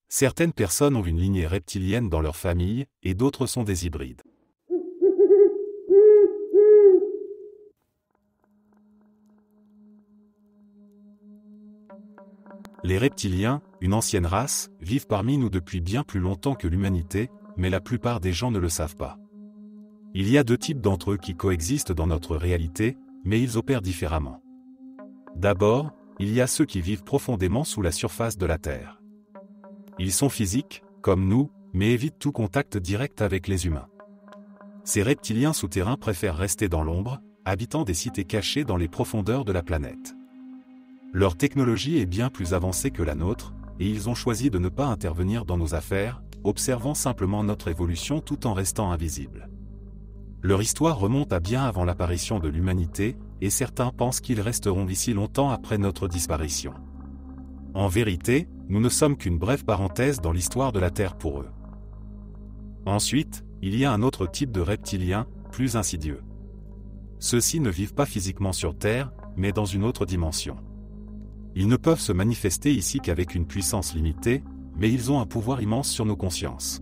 Certaines personnes ont une lignée reptilienne dans leur famille, et d'autres sont des hybrides. Les reptiliens, une ancienne race, vivent parmi nous depuis bien plus longtemps que l'humanité, mais la plupart des gens ne le savent pas. Il y a deux types d'entre eux qui coexistent dans notre réalité, mais ils opèrent différemment. D'abord, il y a ceux qui vivent profondément sous la surface de la Terre. Ils sont physiques, comme nous, mais évitent tout contact direct avec les humains. Ces reptiliens souterrains préfèrent rester dans l'ombre, habitant des cités cachées dans les profondeurs de la planète. Leur technologie est bien plus avancée que la nôtre, et ils ont choisi de ne pas intervenir dans nos affaires, observant simplement notre évolution tout en restant invisibles. Leur histoire remonte à bien avant l'apparition de l'humanité, et certains pensent qu'ils resteront ici longtemps après notre disparition. En vérité, nous ne sommes qu'une brève parenthèse dans l'histoire de la Terre pour eux. Ensuite, il y a un autre type de reptiliens, plus insidieux. Ceux-ci ne vivent pas physiquement sur Terre, mais dans une autre dimension. Ils ne peuvent se manifester ici qu'avec une puissance limitée, mais ils ont un pouvoir immense sur nos consciences.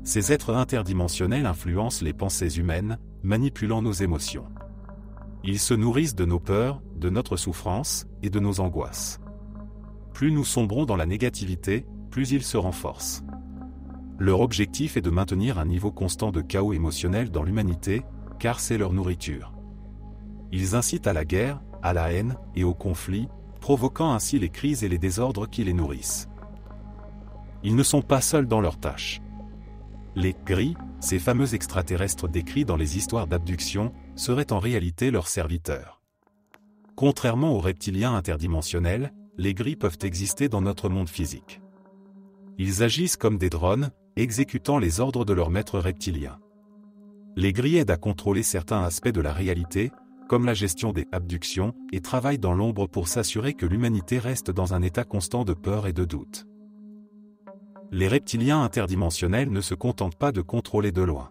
Ces êtres interdimensionnels influencent les pensées humaines, manipulant nos émotions. Ils se nourrissent de nos peurs, de notre souffrance, et de nos angoisses. Plus nous sombrons dans la négativité, plus ils se renforcent. Leur objectif est de maintenir un niveau constant de chaos émotionnel dans l'humanité, car c'est leur nourriture. Ils incitent à la guerre, à la haine et au conflit, provoquant ainsi les crises et les désordres qui les nourrissent. Ils ne sont pas seuls dans leurs tâches. Les gris, ces fameux extraterrestres décrits dans les histoires d'abduction, seraient en réalité leurs serviteurs. Contrairement aux reptiliens interdimensionnels, les gris peuvent exister dans notre monde physique. Ils agissent comme des drones, exécutant les ordres de leur maître reptilien. Les gris aident à contrôler certains aspects de la réalité, comme la gestion des abductions, et travaillent dans l'ombre pour s'assurer que l'humanité reste dans un état constant de peur et de doute. Les reptiliens interdimensionnels ne se contentent pas de contrôler de loin.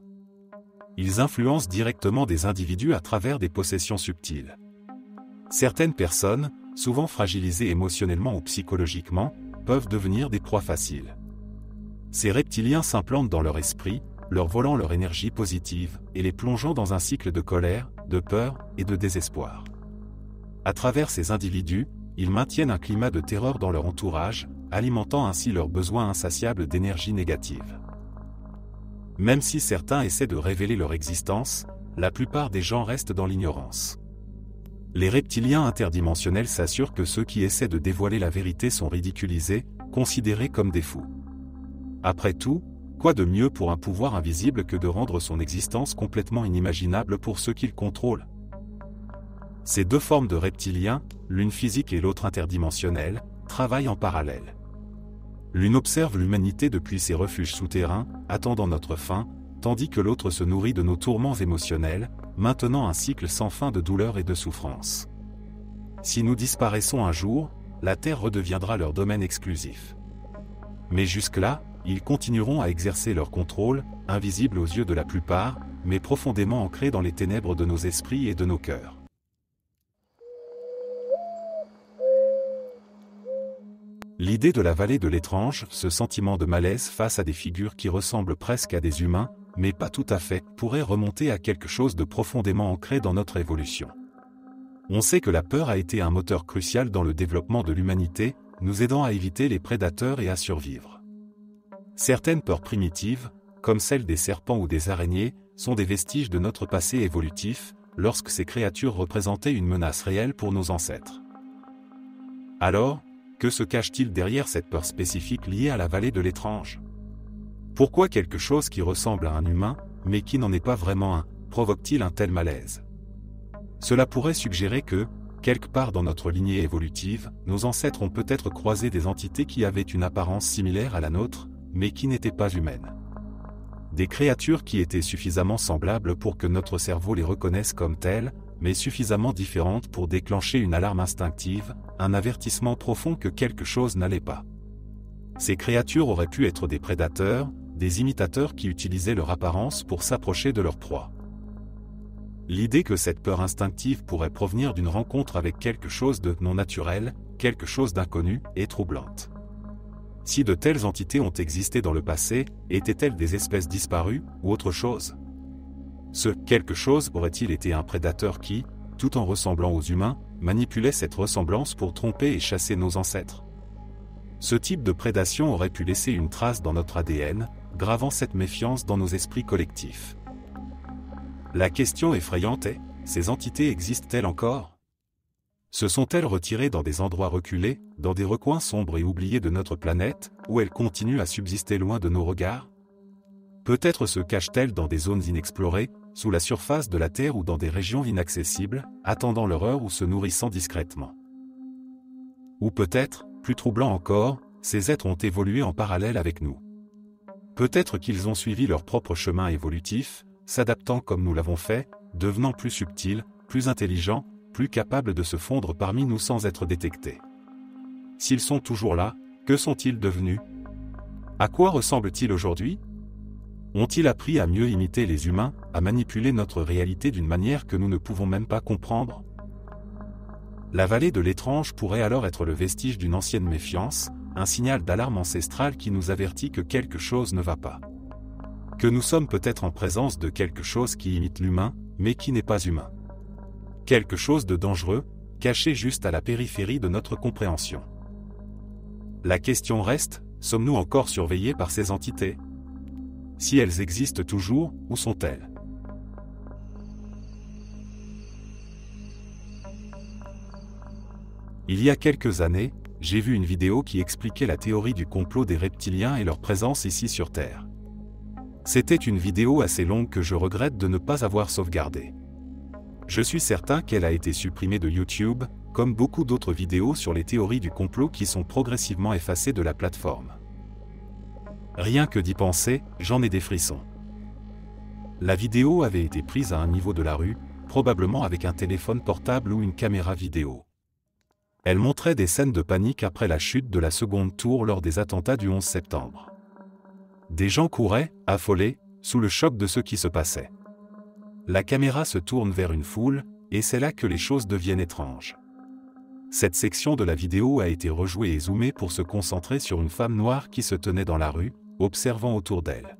Ils influencent directement des individus à travers des possessions subtiles. Certaines personnes, souvent fragilisées émotionnellement ou psychologiquement, peuvent devenir des proies faciles. Ces reptiliens s'implantent dans leur esprit, leur volant leur énergie positive, et les plongeant dans un cycle de colère, de peur et de désespoir. À travers ces individus, ils maintiennent un climat de terreur dans leur entourage, alimentant ainsi leur besoin insatiable d'énergie négative. Même si certains essaient de révéler leur existence, la plupart des gens restent dans l'ignorance. Les reptiliens interdimensionnels s'assurent que ceux qui essaient de dévoiler la vérité sont ridiculisés, considérés comme des fous. Après tout, quoi de mieux pour un pouvoir invisible que de rendre son existence complètement inimaginable pour ceux qu'il contrôle? Ces deux formes de reptiliens, l'une physique et l'autre interdimensionnelle, travaillent en parallèle. L'une observe l'humanité depuis ses refuges souterrains, attendant notre fin, tandis que l'autre se nourrit de nos tourments émotionnels, maintenant un cycle sans fin de douleur et de souffrance. Si nous disparaissons un jour, la Terre redeviendra leur domaine exclusif. Mais jusque-là, ils continueront à exercer leur contrôle, invisible aux yeux de la plupart, mais profondément ancrés dans les ténèbres de nos esprits et de nos cœurs. L'idée de la vallée de l'étrange, ce sentiment de malaise face à des figures qui ressemblent presque à des humains, mais pas tout à fait, pourrait remonter à quelque chose de profondément ancré dans notre évolution. On sait que la peur a été un moteur crucial dans le développement de l'humanité, nous aidant à éviter les prédateurs et à survivre. Certaines peurs primitives, comme celles des serpents ou des araignées, sont des vestiges de notre passé évolutif, lorsque ces créatures représentaient une menace réelle pour nos ancêtres. Alors, que se cache-t-il derrière cette peur spécifique liée à la vallée de l'étrange? Pourquoi quelque chose qui ressemble à un humain, mais qui n'en est pas vraiment un, provoque-t-il un tel malaise? Cela pourrait suggérer que, quelque part dans notre lignée évolutive, nos ancêtres ont peut-être croisé des entités qui avaient une apparence similaire à la nôtre, mais qui n'étaient pas humaines. Des créatures qui étaient suffisamment semblables pour que notre cerveau les reconnaisse comme telles, mais suffisamment différentes pour déclencher une alarme instinctive, un avertissement profond que quelque chose n'allait pas. Ces créatures auraient pu être des prédateurs, des imitateurs qui utilisaient leur apparence pour s'approcher de leur proie. L'idée que cette peur instinctive pourrait provenir d'une rencontre avec quelque chose de non naturel, quelque chose d'inconnu, est troublante. Si de telles entités ont existé dans le passé, étaient-elles des espèces disparues, ou autre chose? Ce quelque chose aurait-il été un prédateur qui, tout en ressemblant aux humains, manipulait cette ressemblance pour tromper et chasser nos ancêtres? Ce type de prédation aurait pu laisser une trace dans notre ADN, gravant cette méfiance dans nos esprits collectifs. La question effrayante est, ces entités existent-elles encore? Se sont-elles retirées dans des endroits reculés, dans des recoins sombres et oubliés de notre planète, où elles continuent à subsister loin de nos regards? Peut-être se cachent-elles dans des zones inexplorées, sous la surface de la Terre ou dans des régions inaccessibles, attendant leur heure ou se nourrissant discrètement. Ou peut-être, plus troublant encore, ces êtres ont évolué en parallèle avec nous. Peut-être qu'ils ont suivi leur propre chemin évolutif, s'adaptant comme nous l'avons fait, devenant plus subtils, plus intelligents, plus capables de se fondre parmi nous sans être détectés. S'ils sont toujours là, que sont-ils devenus? À quoi ressemblent-ils aujourd'hui? Ont-ils appris à mieux imiter les humains, à manipuler notre réalité d'une manière que nous ne pouvons même pas comprendre? La vallée de l'étrange pourrait alors être le vestige d'une ancienne méfiance, un signal d'alarme ancestrale qui nous avertit que quelque chose ne va pas. Que nous sommes peut-être en présence de quelque chose qui imite l'humain, mais qui n'est pas humain. Quelque chose de dangereux, caché juste à la périphérie de notre compréhension. La question reste, sommes-nous encore surveillés par ces entités? Si elles existent toujours, où sont-elles? Il y a quelques années, j'ai vu une vidéo qui expliquait la théorie du complot des reptiliens et leur présence ici sur Terre. C'était une vidéo assez longue que je regrette de ne pas avoir sauvegardée. Je suis certain qu'elle a été supprimée de YouTube, comme beaucoup d'autres vidéos sur les théories du complot qui sont progressivement effacées de la plateforme. Rien que d'y penser, j'en ai des frissons. La vidéo avait été prise à un niveau de la rue, probablement avec un téléphone portable ou une caméra vidéo. Elle montrait des scènes de panique après la chute de la seconde tour lors des attentats du 11 septembre. Des gens couraient, affolés, sous le choc de ce qui se passait. La caméra se tourne vers une foule, et c'est là que les choses deviennent étranges. Cette section de la vidéo a été rejouée et zoomée pour se concentrer sur une femme noire qui se tenait dans la rue, observant autour d'elle.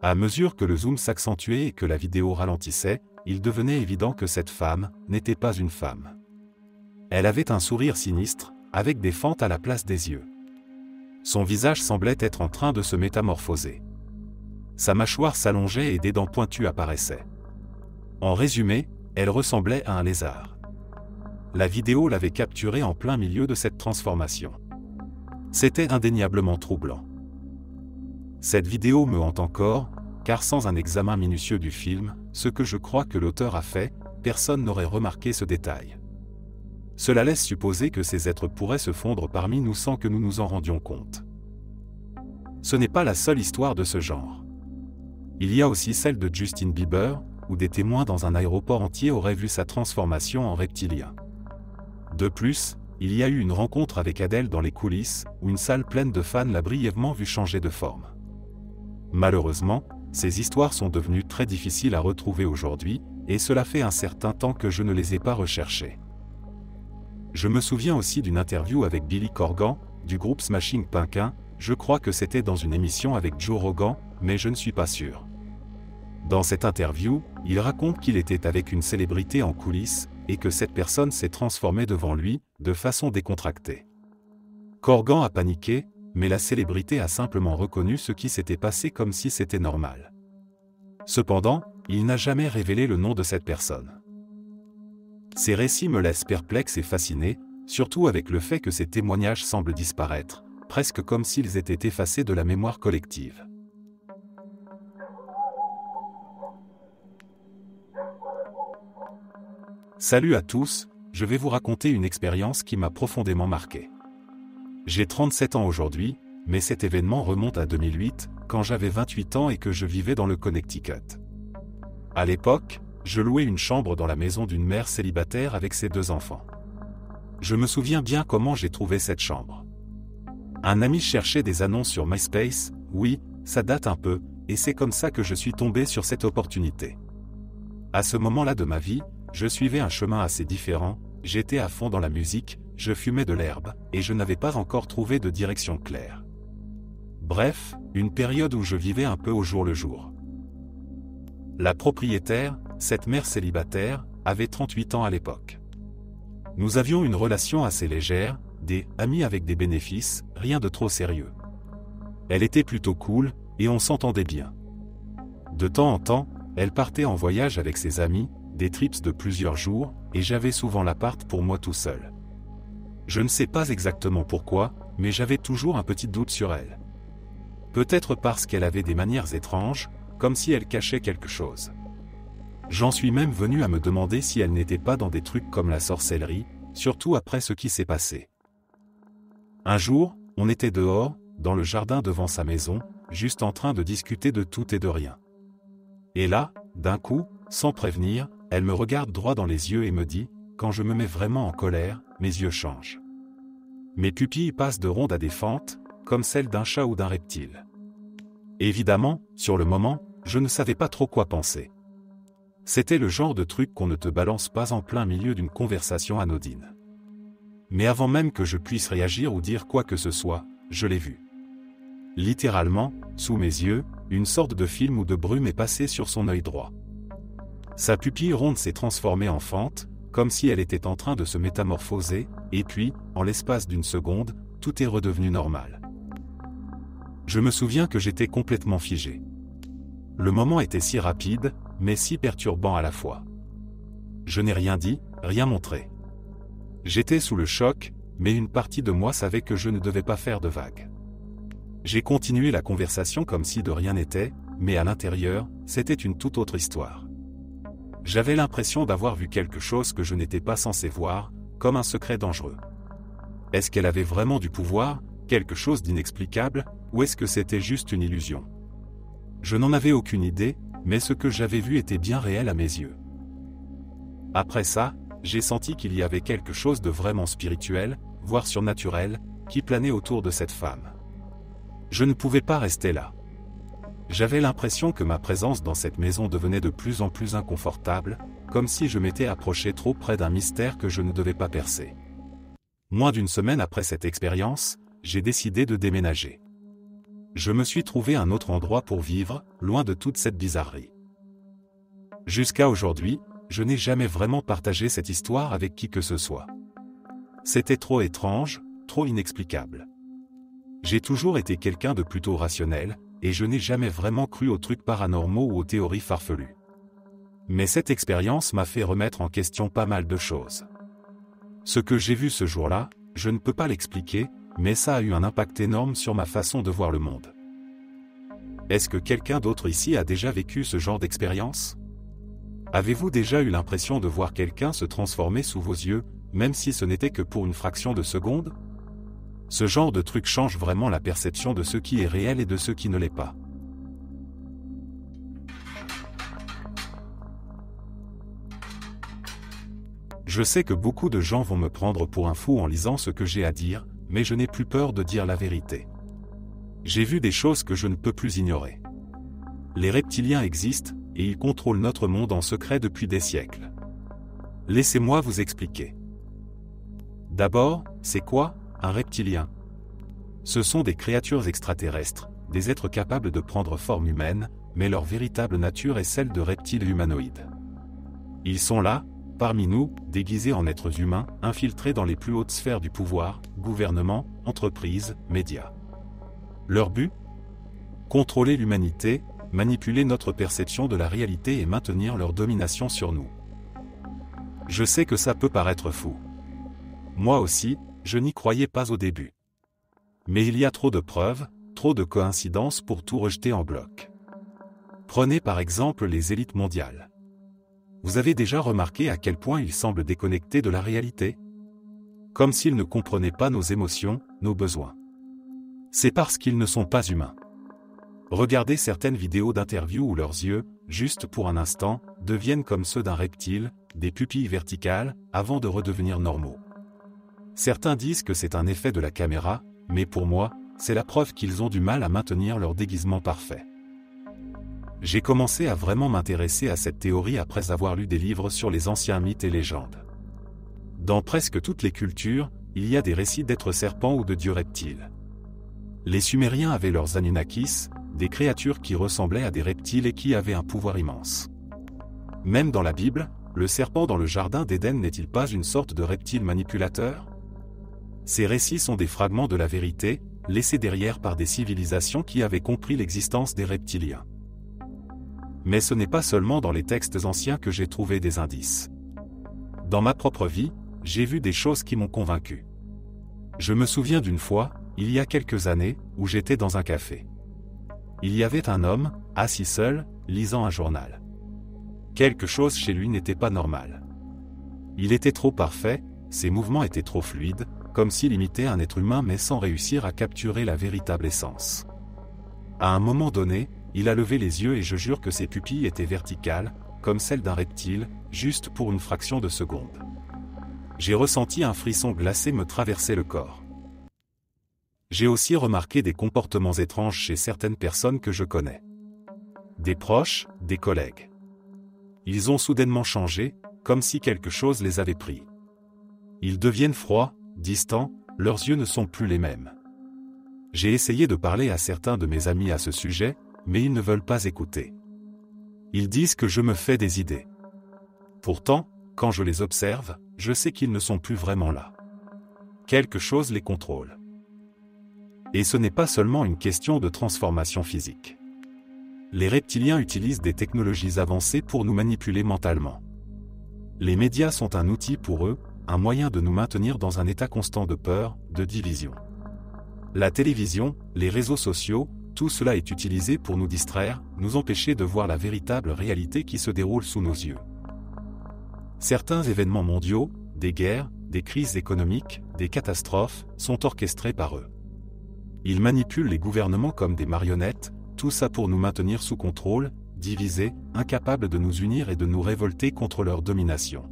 À mesure que le zoom s'accentuait et que la vidéo ralentissait, il devenait évident que cette femme n'était pas une femme. Elle avait un sourire sinistre, avec des fentes à la place des yeux. Son visage semblait être en train de se métamorphoser. Sa mâchoire s'allongeait et des dents pointues apparaissaient. En résumé, elle ressemblait à un lézard. La vidéo l'avait capturée en plein milieu de cette transformation. C'était indéniablement troublant. Cette vidéo me hante encore, car sans un examen minutieux du film, ce que je crois que l'auteur a fait, personne n'aurait remarqué ce détail. Cela laisse supposer que ces êtres pourraient se fondre parmi nous sans que nous nous en rendions compte. Ce n'est pas la seule histoire de ce genre. Il y a aussi celle de Justin Bieber, où des témoins dans un aéroport entier auraient vu sa transformation en reptilien. De plus, il y a eu une rencontre avec Adele dans les coulisses, où une salle pleine de fans l'a brièvement vu changer de forme. Malheureusement, ces histoires sont devenues très difficiles à retrouver aujourd'hui, et cela fait un certain temps que je ne les ai pas recherchées. Je me souviens aussi d'une interview avec Billy Corgan, du groupe Smashing Pumpkins, je crois que c'était dans une émission avec Joe Rogan, mais je ne suis pas sûr. Dans cette interview, il raconte qu'il était avec une célébrité en coulisses, et que cette personne s'est transformée devant lui, de façon décontractée. Corgan a paniqué, mais la célébrité a simplement reconnu ce qui s'était passé comme si c'était normal. Cependant, il n'a jamais révélé le nom de cette personne. Ces récits me laissent perplexe et fasciné, surtout avec le fait que ces témoignages semblent disparaître, presque comme s'ils étaient effacés de la mémoire collective. Salut à tous, je vais vous raconter une expérience qui m'a profondément marqué. J'ai 37 ans aujourd'hui, mais cet événement remonte à 2008, quand j'avais 28 ans et que je vivais dans le Connecticut. À l'époque, je louais une chambre dans la maison d'une mère célibataire avec ses 2 enfants. Je me souviens bien comment j'ai trouvé cette chambre. Un ami cherchait des annonces sur MySpace, oui, ça date un peu, et c'est comme ça que je suis tombé sur cette opportunité. À ce moment-là de ma vie, je suivais un chemin assez différent, j'étais à fond dans la musique, je fumais de l'herbe, et je n'avais pas encore trouvé de direction claire. Bref, une période où je vivais un peu au jour le jour. La propriétaire, cette mère célibataire, avait 38 ans à l'époque. Nous avions une relation assez légère, des amis avec des bénéfices, rien de trop sérieux. Elle était plutôt cool, et on s'entendait bien. De temps en temps, elle partait en voyage avec ses amis, des trips de plusieurs jours, et j'avais souvent l'appart pour moi tout seul. Je ne sais pas exactement pourquoi, mais j'avais toujours un petit doute sur elle. Peut-être parce qu'elle avait des manières étranges, comme si elle cachait quelque chose. J'en suis même venu à me demander si elle n'était pas dans des trucs comme la sorcellerie, surtout après ce qui s'est passé. Un jour, on était dehors, dans le jardin devant sa maison, juste en train de discuter de tout et de rien. Et là, d'un coup, sans prévenir, elle me regarde droit dans les yeux et me dit, quand je me mets vraiment en colère, mes yeux changent. Mes pupilles passent de rondes à des fentes, comme celles d'un chat ou d'un reptile. Évidemment, sur le moment, je ne savais pas trop quoi penser. C'était le genre de truc qu'on ne te balance pas en plein milieu d'une conversation anodine. Mais avant même que je puisse réagir ou dire quoi que ce soit, je l'ai vu. Littéralement, sous mes yeux, une sorte de film ou de brume est passée sur son œil droit. Sa pupille ronde s'est transformée en fente, comme si elle était en train de se métamorphoser, et puis, en l'espace d'une seconde, tout est redevenu normal. Je me souviens que j'étais complètement figé. Le moment était si rapide, mais si perturbant à la fois. Je n'ai rien dit, rien montré. J'étais sous le choc, mais une partie de moi savait que je ne devais pas faire de vagues. J'ai continué la conversation comme si de rien n'était, mais à l'intérieur, c'était une toute autre histoire. J'avais l'impression d'avoir vu quelque chose que je n'étais pas censé voir, comme un secret dangereux. Est-ce qu'elle avait vraiment du pouvoir, quelque chose d'inexplicable, ou est-ce que c'était juste une illusion? Je n'en avais aucune idée, mais ce que j'avais vu était bien réel à mes yeux. Après ça, j'ai senti qu'il y avait quelque chose de vraiment spirituel, voire surnaturel, qui planait autour de cette femme. Je ne pouvais pas rester là. J'avais l'impression que ma présence dans cette maison devenait de plus en plus inconfortable, comme si je m'étais approché trop près d'un mystère que je ne devais pas percer. Moins d'une semaine après cette expérience, j'ai décidé de déménager. Je me suis trouvé un autre endroit pour vivre, loin de toute cette bizarrerie. Jusqu'à aujourd'hui, je n'ai jamais vraiment partagé cette histoire avec qui que ce soit. C'était trop étrange, trop inexplicable. J'ai toujours été quelqu'un de plutôt rationnel, et je n'ai jamais vraiment cru aux trucs paranormaux ou aux théories farfelues. Mais cette expérience m'a fait remettre en question pas mal de choses. Ce que j'ai vu ce jour-là, je ne peux pas l'expliquer, mais ça a eu un impact énorme sur ma façon de voir le monde. Est-ce que quelqu'un d'autre ici a déjà vécu ce genre d'expérience? Avez-vous déjà eu l'impression de voir quelqu'un se transformer sous vos yeux, même si ce n'était que pour une fraction de seconde? Ce genre de truc change vraiment la perception de ce qui est réel et de ce qui ne l'est pas. Je sais que beaucoup de gens vont me prendre pour un fou en lisant ce que j'ai à dire, mais je n'ai plus peur de dire la vérité. J'ai vu des choses que je ne peux plus ignorer. Les reptiliens existent, et ils contrôlent notre monde en secret depuis des siècles. Laissez-moi vous expliquer. D'abord, c'est quoi un reptilien? Ce sont des créatures extraterrestres, des êtres capables de prendre forme humaine, mais leur véritable nature est celle de reptiles humanoïdes. Ils sont là, parmi nous, déguisés en êtres humains, infiltrés dans les plus hautes sphères du pouvoir, gouvernement, entreprises, médias. Leur but? Contrôler l'humanité, manipuler notre perception de la réalité et maintenir leur domination sur nous. Je sais que ça peut paraître fou. Moi aussi, je n'y croyais pas au début. Mais il y a trop de preuves, trop de coïncidences pour tout rejeter en bloc. Prenez par exemple les élites mondiales. Vous avez déjà remarqué à quel point ils semblent déconnectés de la réalité? Comme s'ils ne comprenaient pas nos émotions, nos besoins. C'est parce qu'ils ne sont pas humains. Regardez certaines vidéos d'interviews où leurs yeux, juste pour un instant, deviennent comme ceux d'un reptile, des pupilles verticales, avant de redevenir normaux. Certains disent que c'est un effet de la caméra, mais pour moi, c'est la preuve qu'ils ont du mal à maintenir leur déguisement parfait. J'ai commencé à vraiment m'intéresser à cette théorie après avoir lu des livres sur les anciens mythes et légendes. Dans presque toutes les cultures, il y a des récits d'êtres serpents ou de dieux reptiles. Les Sumériens avaient leurs Anunnakis, des créatures qui ressemblaient à des reptiles et qui avaient un pouvoir immense. Même dans la Bible, le serpent dans le jardin d'Éden n'est-il pas une sorte de reptile manipulateur? Ces récits sont des fragments de la vérité, laissés derrière par des civilisations qui avaient compris l'existence des reptiliens. Mais ce n'est pas seulement dans les textes anciens que j'ai trouvé des indices. Dans ma propre vie, j'ai vu des choses qui m'ont convaincu. Je me souviens d'une fois, il y a quelques années, où j'étais dans un café. Il y avait un homme, assis seul, lisant un journal. Quelque chose chez lui n'était pas normal. Il était trop parfait, ses mouvements étaient trop fluides, comme s'il imitait un être humain mais sans réussir à capturer la véritable essence. À un moment donné, il a levé les yeux et je jure que ses pupilles étaient verticales, comme celles d'un reptile, juste pour une fraction de seconde. J'ai ressenti un frisson glacé me traverser le corps. J'ai aussi remarqué des comportements étranges chez certaines personnes que je connais. Des proches, des collègues. Ils ont soudainement changé, comme si quelque chose les avait pris. Ils deviennent froids, distants, leurs yeux ne sont plus les mêmes. J'ai essayé de parler à certains de mes amis à ce sujet, mais ils ne veulent pas écouter. Ils disent que je me fais des idées. Pourtant, quand je les observe, je sais qu'ils ne sont plus vraiment là. Quelque chose les contrôle. Et ce n'est pas seulement une question de transformation physique. Les reptiliens utilisent des technologies avancées pour nous manipuler mentalement. Les médias sont un outil pour eux, un moyen de nous maintenir dans un état constant de peur, de division. La télévision, les réseaux sociaux, tout cela est utilisé pour nous distraire, nous empêcher de voir la véritable réalité qui se déroule sous nos yeux. Certains événements mondiaux, des guerres, des crises économiques, des catastrophes, sont orchestrés par eux. Ils manipulent les gouvernements comme des marionnettes, tout ça pour nous maintenir sous contrôle, divisés, incapables de nous unir et de nous révolter contre leur domination.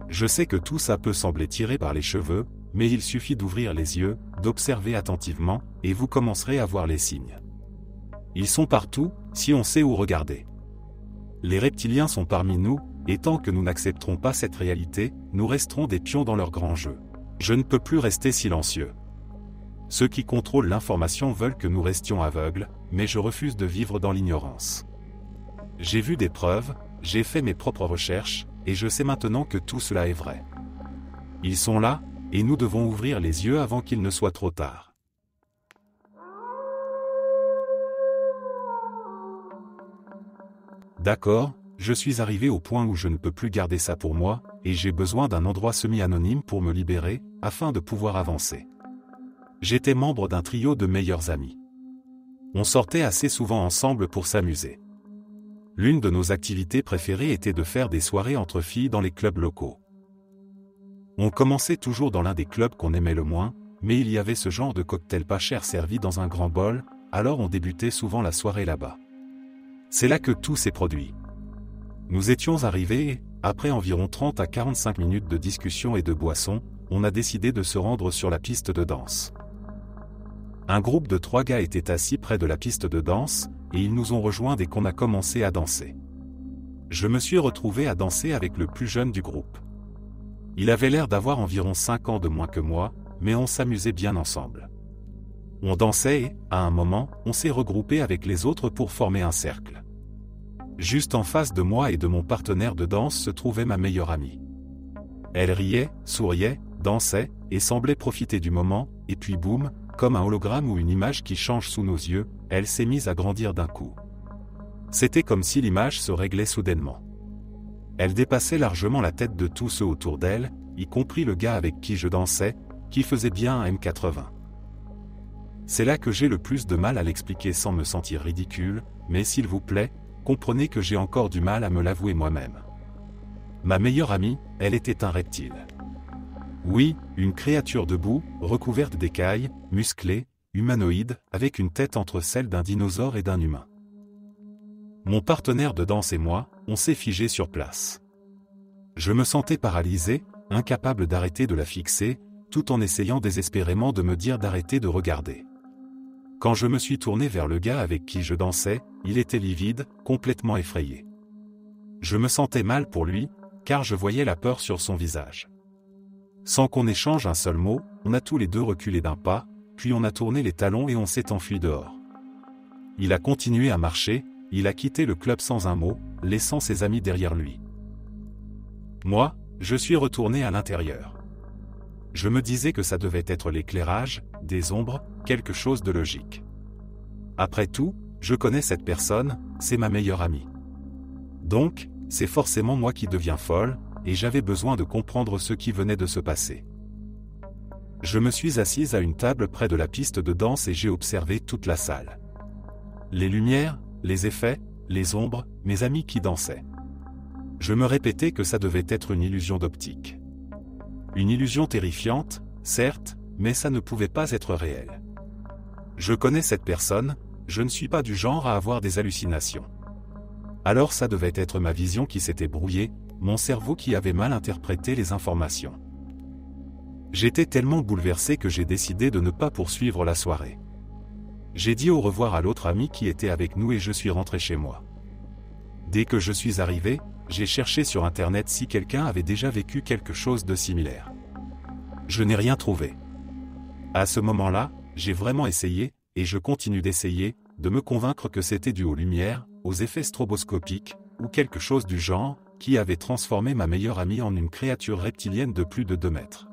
Je sais que tout ça peut sembler tiré par les cheveux, mais il suffit d'ouvrir les yeux, d'observer attentivement, et vous commencerez à voir les signes. Ils sont partout, si on sait où regarder. Les reptiliens sont parmi nous, et tant que nous n'accepterons pas cette réalité, nous resterons des pions dans leur grand jeu. Je ne peux plus rester silencieux. Ceux qui contrôlent l'information veulent que nous restions aveugles, mais je refuse de vivre dans l'ignorance. J'ai vu des preuves, j'ai fait mes propres recherches, et je sais maintenant que tout cela est vrai. Ils sont là, et nous devons ouvrir les yeux avant qu'il ne soit trop tard. D'accord, je suis arrivé au point où je ne peux plus garder ça pour moi, et j'ai besoin d'un endroit semi-anonyme pour me libérer, afin de pouvoir avancer. J'étais membre d'un trio de meilleurs amis. On sortait assez souvent ensemble pour s'amuser. L'une de nos activités préférées était de faire des soirées entre filles dans les clubs locaux. On commençait toujours dans l'un des clubs qu'on aimait le moins, mais il y avait ce genre de cocktail pas cher servi dans un grand bol, alors on débutait souvent la soirée là-bas. C'est là que tout s'est produit. Nous étions arrivés et, après environ 30 à 45 minutes de discussion et de boissons, on a décidé de se rendre sur la piste de danse. Un groupe de 3 gars était assis près de la piste de danse, et ils nous ont rejoints dès qu'on a commencé à danser. Je me suis retrouvé à danser avec le plus jeune du groupe. Il avait l'air d'avoir environ 5 ans de moins que moi, mais on s'amusait bien ensemble. On dansait et, à un moment, on s'est regroupé avec les autres pour former un cercle. Juste en face de moi et de mon partenaire de danse se trouvait ma meilleure amie. Elle riait, souriait, dansait, et semblait profiter du moment, et puis boum, comme un hologramme ou une image qui change sous nos yeux, elle s'est mise à grandir d'un coup. C'était comme si l'image se réglait soudainement. Elle dépassait largement la tête de tous ceux autour d'elle, y compris le gars avec qui je dansais, qui faisait bien un M80. C'est là que j'ai le plus de mal à l'expliquer sans me sentir ridicule, mais s'il vous plaît, comprenez que j'ai encore du mal à me l'avouer moi-même. Ma meilleure amie, elle était un reptile. Oui, une créature debout, recouverte d'écailles, musclée, humanoïde, avec une tête entre celle d'un dinosaure et d'un humain. Mon partenaire de danse et moi, on s'est figés sur place. Je me sentais paralysé, incapable d'arrêter de la fixer, tout en essayant désespérément de me dire d'arrêter de regarder. Quand je me suis tourné vers le gars avec qui je dansais, il était livide, complètement effrayé. Je me sentais mal pour lui, car je voyais la peur sur son visage. Sans qu'on échange un seul mot, on a tous les deux reculé d'un pas, puis on a tourné les talons et on s'est enfui dehors. Il a continué à marcher, il a quitté le club sans un mot, laissant ses amis derrière lui. Moi, je suis retourné à l'intérieur. Je me disais que ça devait être l'éclairage, des ombres, quelque chose de logique. Après tout, je connais cette personne, c'est ma meilleure amie. Donc, c'est forcément moi qui deviens folle, et j'avais besoin de comprendre ce qui venait de se passer. Je me suis assise à une table près de la piste de danse et j'ai observé toute la salle. Les lumières, les effets, les ombres, mes amis qui dansaient. Je me répétais que ça devait être une illusion d'optique. Une illusion terrifiante, certes, mais ça ne pouvait pas être réel. Je connais cette personne, je ne suis pas du genre à avoir des hallucinations. Alors ça devait être ma vision qui s'était brouillée, mon cerveau qui avait mal interprété les informations. J'étais tellement bouleversé que j'ai décidé de ne pas poursuivre la soirée. J'ai dit au revoir à l'autre ami qui était avec nous et je suis rentré chez moi. Dès que je suis arrivé, j'ai cherché sur internet si quelqu'un avait déjà vécu quelque chose de similaire. Je n'ai rien trouvé. À ce moment-là, j'ai vraiment essayé, et je continue d'essayer, de me convaincre que c'était dû aux lumières, aux effets stroboscopiques, ou quelque chose du genre, qui avait transformé ma meilleure amie en une créature reptilienne de plus de 2 mètres.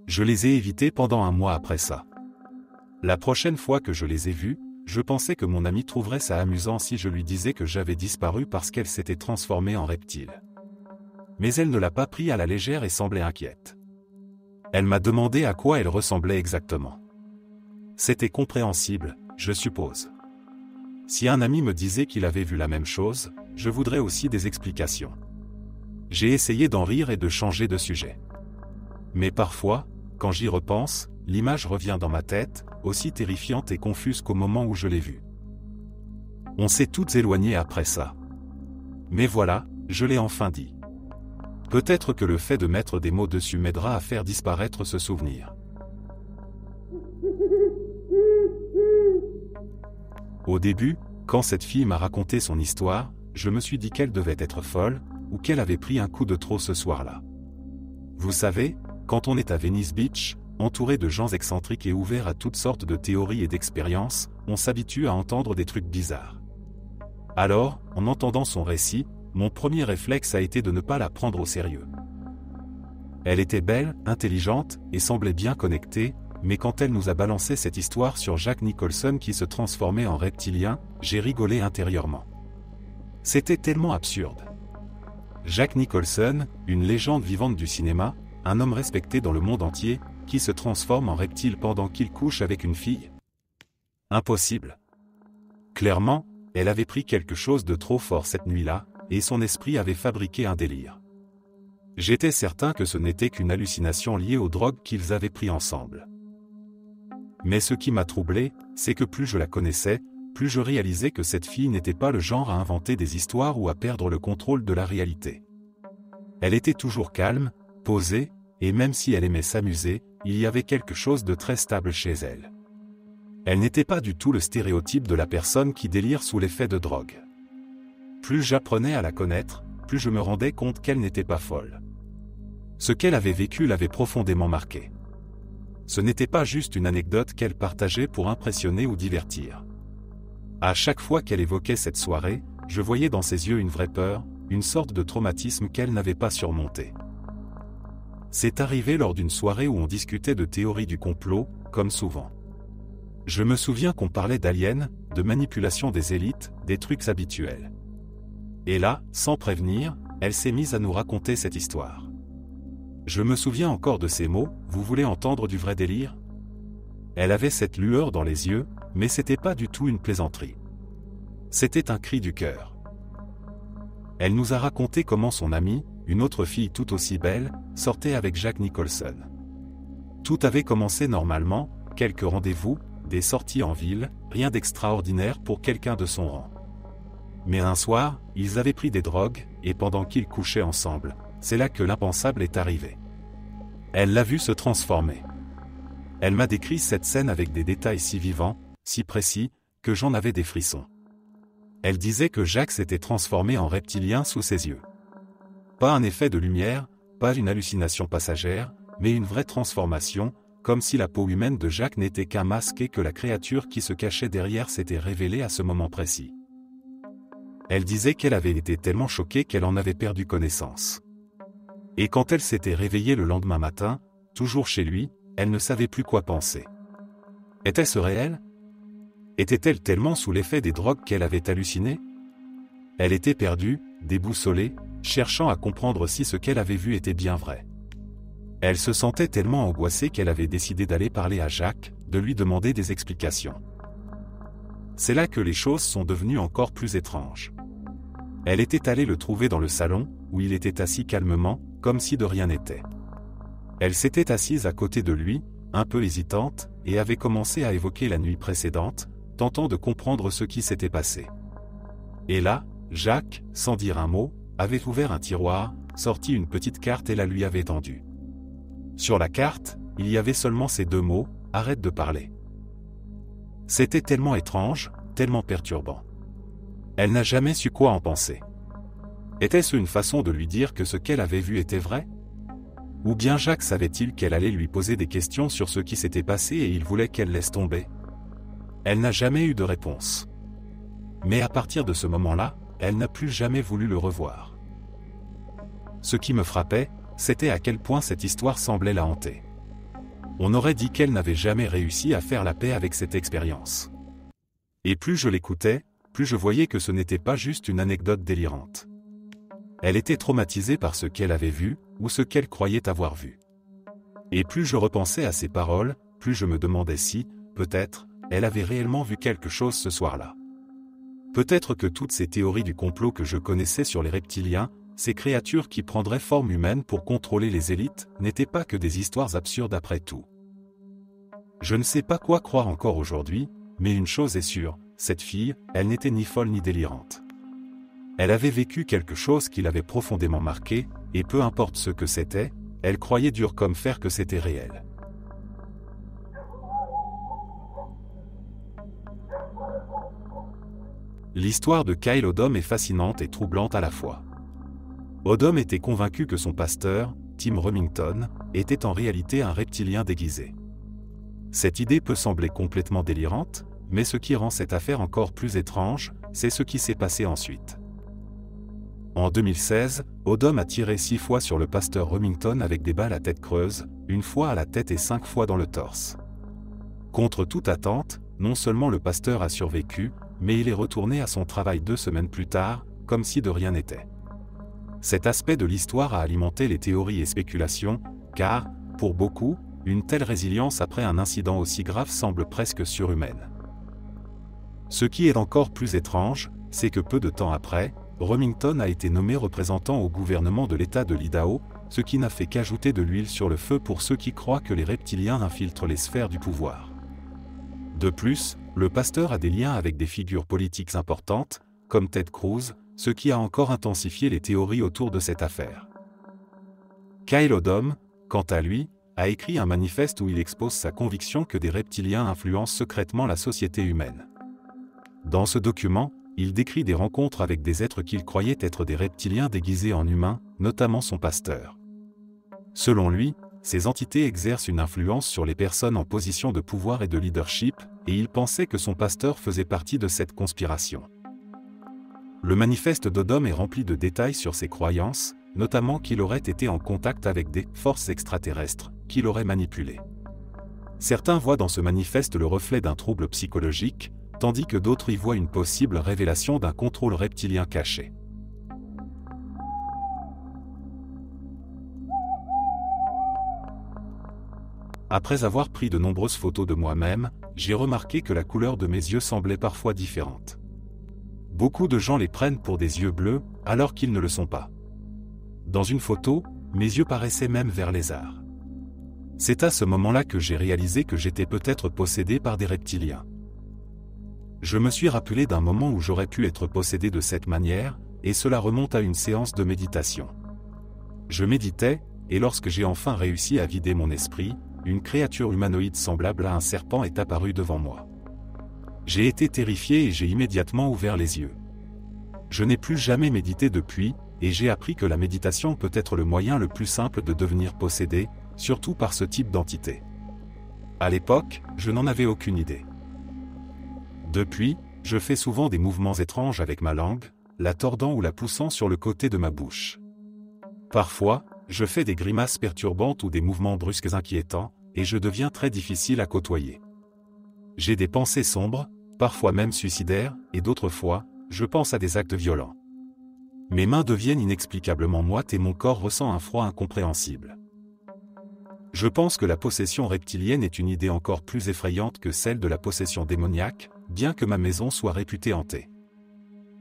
Je les ai évités pendant un mois après ça. La prochaine fois que je les ai vus, je pensais que mon amie trouverait ça amusant si je lui disais que j'avais disparu parce qu'elle s'était transformée en reptile. Mais elle ne l'a pas pris à la légère et semblait inquiète. Elle m'a demandé à quoi elle ressemblait exactement. C'était compréhensible, je suppose. Si un ami me disait qu'il avait vu la même chose, je voudrais aussi des explications. J'ai essayé d'en rire et de changer de sujet. Mais parfois, quand j'y repense, l'image revient dans ma tête, aussi terrifiante et confuse qu'au moment où je l'ai vue. On s'est toutes éloignées après ça. Mais voilà, je l'ai enfin dit. Peut-être que le fait de mettre des mots dessus m'aidera à faire disparaître ce souvenir. Au début, quand cette fille m'a raconté son histoire, je me suis dit qu'elle devait être folle, ou qu'elle avait pris un coup de trop ce soir-là. Vous savez, quand on est à Venice Beach, entouré de gens excentriques et ouverts à toutes sortes de théories et d'expériences, on s'habitue à entendre des trucs bizarres. Alors, en entendant son récit, mon premier réflexe a été de ne pas la prendre au sérieux. Elle était belle, intelligente, et semblait bien connectée, mais quand elle nous a balancé cette histoire sur Jack Nicholson qui se transformait en reptilien, j'ai rigolé intérieurement. C'était tellement absurde. Jack Nicholson, une légende vivante du cinéma, un homme respecté dans le monde entier, qui se transforme en reptile pendant qu'il couche avec une fille. Impossible. Clairement, elle avait pris quelque chose de trop fort cette nuit-là, et son esprit avait fabriqué un délire. J'étais certain que ce n'était qu'une hallucination liée aux drogues qu'ils avaient pris ensemble. Mais ce qui m'a troublé, c'est que plus je la connaissais, plus je réalisais que cette fille n'était pas le genre à inventer des histoires ou à perdre le contrôle de la réalité. Elle était toujours calme, posée, et même si elle aimait s'amuser, il y avait quelque chose de très stable chez elle. Elle n'était pas du tout le stéréotype de la personne qui délire sous l'effet de drogue. Plus j'apprenais à la connaître, plus je me rendais compte qu'elle n'était pas folle. Ce qu'elle avait vécu l'avait profondément marquée. Ce n'était pas juste une anecdote qu'elle partageait pour impressionner ou divertir. À chaque fois qu'elle évoquait cette soirée, je voyais dans ses yeux une vraie peur, une sorte de traumatisme qu'elle n'avait pas surmonté. C'est arrivé lors d'une soirée où on discutait de théories du complot, comme souvent. Je me souviens qu'on parlait d'aliens, de manipulation des élites, des trucs habituels. Et là, sans prévenir, elle s'est mise à nous raconter cette histoire. Je me souviens encore de ces mots, « Vous voulez entendre du vrai délire ?» Elle avait cette lueur dans les yeux, mais c'était pas du tout une plaisanterie. C'était un cri du cœur. Elle nous a raconté comment son amie, une autre fille tout aussi belle, sortait avec Jack Nicholson. Tout avait commencé normalement, quelques rendez-vous, des sorties en ville, rien d'extraordinaire pour quelqu'un de son rang. Mais un soir, ils avaient pris des drogues, et pendant qu'ils couchaient ensemble, c'est là que l'impensable est arrivé. Elle l'a vu se transformer. Elle m'a décrit cette scène avec des détails si vivants, si précis, que j'en avais des frissons. Elle disait que Jack s'était transformé en reptilien sous ses yeux. Pas un effet de lumière, pas une hallucination passagère, mais une vraie transformation, comme si la peau humaine de Jacques n'était qu'un masque et que la créature qui se cachait derrière s'était révélée à ce moment précis. Elle disait qu'elle avait été tellement choquée qu'elle en avait perdu connaissance. Et quand elle s'était réveillée le lendemain matin, toujours chez lui, elle ne savait plus quoi penser. Était-ce réel? Était-elle tellement sous l'effet des drogues qu'elle avait halluciné? Elle était perdue, déboussolée, cherchant à comprendre si ce qu'elle avait vu était bien vrai. Elle se sentait tellement angoissée qu'elle avait décidé d'aller parler à Jacques, de lui demander des explications. C'est là que les choses sont devenues encore plus étranges. Elle était allée le trouver dans le salon, où il était assis calmement, comme si de rien n'était. Elle s'était assise à côté de lui, un peu hésitante, et avait commencé à évoquer la nuit précédente, tentant de comprendre ce qui s'était passé. Et là, Jacques, sans dire un mot, avait ouvert un tiroir, sorti une petite carte et la lui avait tendue. Sur la carte, il y avait seulement ces deux mots, « Arrête de parler ». C'était tellement étrange, tellement perturbant. Elle n'a jamais su quoi en penser. Était-ce une façon de lui dire que ce qu'elle avait vu était vrai? Ou bien Jacques savait-il qu'elle allait lui poser des questions sur ce qui s'était passé et il voulait qu'elle laisse tomber? Elle n'a jamais eu de réponse. Mais à partir de ce moment-là, elle n'a plus jamais voulu le revoir. Ce qui me frappait, c'était à quel point cette histoire semblait la hanter. On aurait dit qu'elle n'avait jamais réussi à faire la paix avec cette expérience. Et plus je l'écoutais, plus je voyais que ce n'était pas juste une anecdote délirante. Elle était traumatisée par ce qu'elle avait vu, ou ce qu'elle croyait avoir vu. Et plus je repensais à ses paroles, plus je me demandais si, peut-être, elle avait réellement vu quelque chose ce soir-là. Peut-être que toutes ces théories du complot que je connaissais sur les reptiliens, ces créatures qui prendraient forme humaine pour contrôler les élites, n'étaient pas que des histoires absurdes après tout. Je ne sais pas quoi croire encore aujourd'hui, mais une chose est sûre, cette fille, elle n'était ni folle ni délirante. Elle avait vécu quelque chose qui l'avait profondément marquée, et peu importe ce que c'était, elle croyait dur comme fer que c'était réel. L'histoire de Kyle Odom est fascinante et troublante à la fois. Odom était convaincu que son pasteur, Tim Remington, était en réalité un reptilien déguisé. Cette idée peut sembler complètement délirante, mais ce qui rend cette affaire encore plus étrange, c'est ce qui s'est passé ensuite. En 2016, Odom a tiré 6 fois sur le pasteur Remington avec des balles à tête creuse, 1 fois à la tête et 5 fois dans le torse. Contre toute attente, non seulement le pasteur a survécu, mais il est retourné à son travail 2 semaines plus tard, comme si de rien n'était. Cet aspect de l'histoire a alimenté les théories et spéculations, car, pour beaucoup, une telle résilience après un incident aussi grave semble presque surhumaine. Ce qui est encore plus étrange, c'est que peu de temps après, Remington a été nommé représentant au gouvernement de l'État de l'Idaho, ce qui n'a fait qu'ajouter de l'huile sur le feu pour ceux qui croient que les reptiliens infiltrent les sphères du pouvoir. De plus, le pasteur a des liens avec des figures politiques importantes, comme Ted Cruz, ce qui a encore intensifié les théories autour de cette affaire. Kyle Odom, quant à lui, a écrit un manifeste où il expose sa conviction que des reptiliens influencent secrètement la société humaine. Dans ce document, il décrit des rencontres avec des êtres qu'il croyait être des reptiliens déguisés en humains, notamment son pasteur. Selon lui, ces entités exercent une influence sur les personnes en position de pouvoir et de leadership, et il pensait que son pasteur faisait partie de cette conspiration. Le manifeste d'Odom est rempli de détails sur ses croyances, notamment qu'il aurait été en contact avec des forces extraterrestres, qu'il aurait manipulées. Certains voient dans ce manifeste le reflet d'un trouble psychologique, tandis que d'autres y voient une possible révélation d'un contrôle reptilien caché. Après avoir pris de nombreuses photos de moi-même, j'ai remarqué que la couleur de mes yeux semblait parfois différente. Beaucoup de gens les prennent pour des yeux bleus, alors qu'ils ne le sont pas. Dans une photo, mes yeux paraissaient même vert lézard. C'est à ce moment-là que j'ai réalisé que j'étais peut-être possédé par des reptiliens. Je me suis rappelé d'un moment où j'aurais pu être possédé de cette manière, et cela remonte à une séance de méditation. Je méditais, et lorsque j'ai enfin réussi à vider mon esprit, une créature humanoïde semblable à un serpent est apparue devant moi. J'ai été terrifié et j'ai immédiatement ouvert les yeux. Je n'ai plus jamais médité depuis, et j'ai appris que la méditation peut être le moyen le plus simple de devenir possédé, surtout par ce type d'entité. À l'époque, je n'en avais aucune idée. Depuis, je fais souvent des mouvements étranges avec ma langue, la tordant ou la poussant sur le côté de ma bouche. Parfois, je fais des grimaces perturbantes ou des mouvements brusques inquiétants, et je deviens très difficile à côtoyer. J'ai des pensées sombres, parfois même suicidaires, et d'autres fois, je pense à des actes violents. Mes mains deviennent inexplicablement moites et mon corps ressent un froid incompréhensible. Je pense que la possession reptilienne est une idée encore plus effrayante que celle de la possession démoniaque, bien que ma maison soit réputée hantée.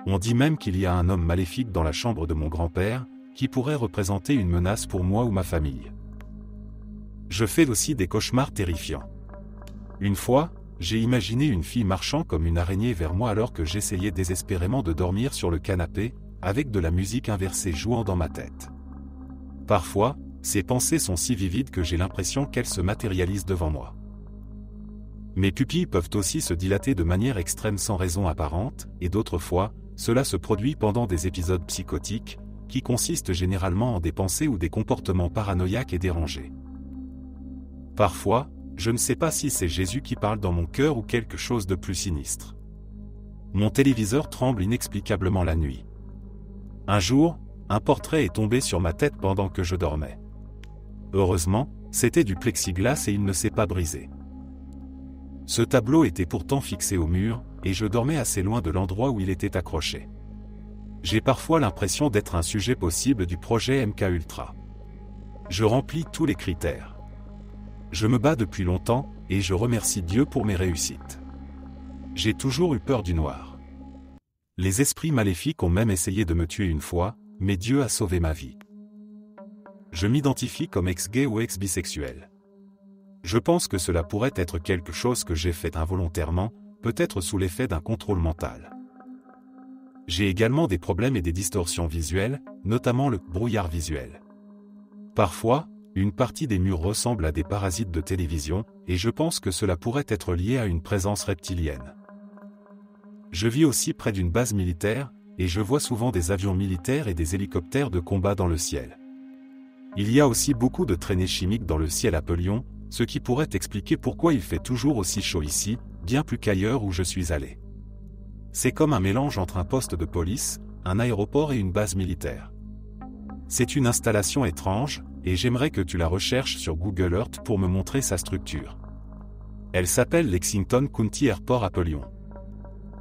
On dit même qu'il y a un homme maléfique dans la chambre de mon grand-père, qui pourrait représenter une menace pour moi ou ma famille. Je fais aussi des cauchemars terrifiants. Une fois, j'ai imaginé une fille marchant comme une araignée vers moi alors que j'essayais désespérément de dormir sur le canapé, avec de la musique inversée jouant dans ma tête. Parfois, ces pensées sont si vivides que j'ai l'impression qu'elles se matérialisent devant moi. Mes pupilles peuvent aussi se dilater de manière extrême sans raison apparente, et d'autres fois, cela se produit pendant des épisodes psychotiques, qui consistent généralement en des pensées ou des comportements paranoïaques et dérangés. Parfois, je ne sais pas si c'est Jésus qui parle dans mon cœur ou quelque chose de plus sinistre. Mon téléviseur tremble inexplicablement la nuit. Un jour, un portrait est tombé sur ma tête pendant que je dormais. Heureusement, c'était du plexiglas et il ne s'est pas brisé. Ce tableau était pourtant fixé au mur, et je dormais assez loin de l'endroit où il était accroché. J'ai parfois l'impression d'être un sujet possible du projet MKUltra. Je remplis tous les critères. Je me bats depuis longtemps, et je remercie Dieu pour mes réussites. J'ai toujours eu peur du noir. Les esprits maléfiques ont même essayé de me tuer une fois, mais Dieu a sauvé ma vie. Je m'identifie comme ex-gay ou ex-bisexuel. Je pense que cela pourrait être quelque chose que j'ai fait involontairement, peut-être sous l'effet d'un contrôle mental. J'ai également des problèmes et des distorsions visuelles, notamment le brouillard visuel. Parfois, une partie des murs ressemble à des parasites de télévision, et je pense que cela pourrait être lié à une présence reptilienne. Je vis aussi près d'une base militaire, et je vois souvent des avions militaires et des hélicoptères de combat dans le ciel. Il y a aussi beaucoup de traînées chimiques dans le ciel à Pelion, ce qui pourrait expliquer pourquoi il fait toujours aussi chaud ici, bien plus qu'ailleurs où je suis allé. C'est comme un mélange entre un poste de police, un aéroport et une base militaire. C'est une installation étrange, et j'aimerais que tu la recherches sur Google Earth pour me montrer sa structure. Elle s'appelle Lexington County Airport à Pelion.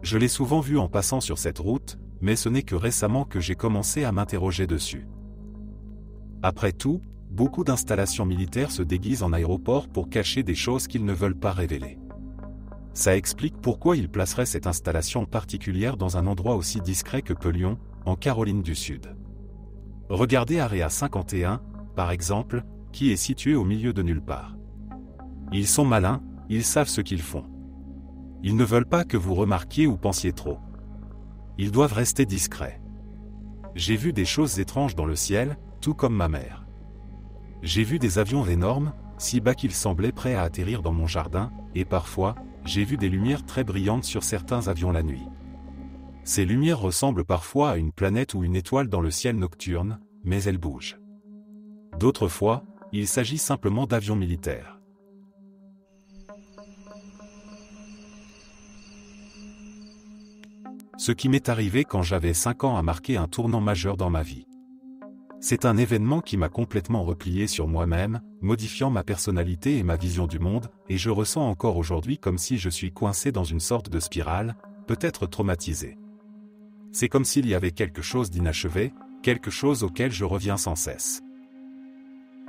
Je l'ai souvent vue en passant sur cette route, mais ce n'est que récemment que j'ai commencé à m'interroger dessus. Après tout, beaucoup d'installations militaires se déguisent en aéroport pour cacher des choses qu'ils ne veulent pas révéler. Ça explique pourquoi ils placeraient cette installation particulière dans un endroit aussi discret que Pelion, en Caroline du Sud. Regardez Area 51, par exemple, qui est situé au milieu de nulle part. Ils sont malins, ils savent ce qu'ils font. Ils ne veulent pas que vous remarquiez ou pensiez trop. Ils doivent rester discrets. J'ai vu des choses étranges dans le ciel, tout comme ma mère. J'ai vu des avions énormes, si bas qu'ils semblaient prêts à atterrir dans mon jardin, et parfois, j'ai vu des lumières très brillantes sur certains avions la nuit. Ces lumières ressemblent parfois à une planète ou une étoile dans le ciel nocturne, mais elles bougent. D'autres fois, il s'agit simplement d'avions militaires. Ce qui m'est arrivé quand j'avais 5 ans a marqué un tournant majeur dans ma vie. C'est un événement qui m'a complètement replié sur moi-même, modifiant ma personnalité et ma vision du monde, et je ressens encore aujourd'hui comme si je suis coincé dans une sorte de spirale, peut-être traumatisé. C'est comme s'il y avait quelque chose d'inachevé, quelque chose auquel je reviens sans cesse.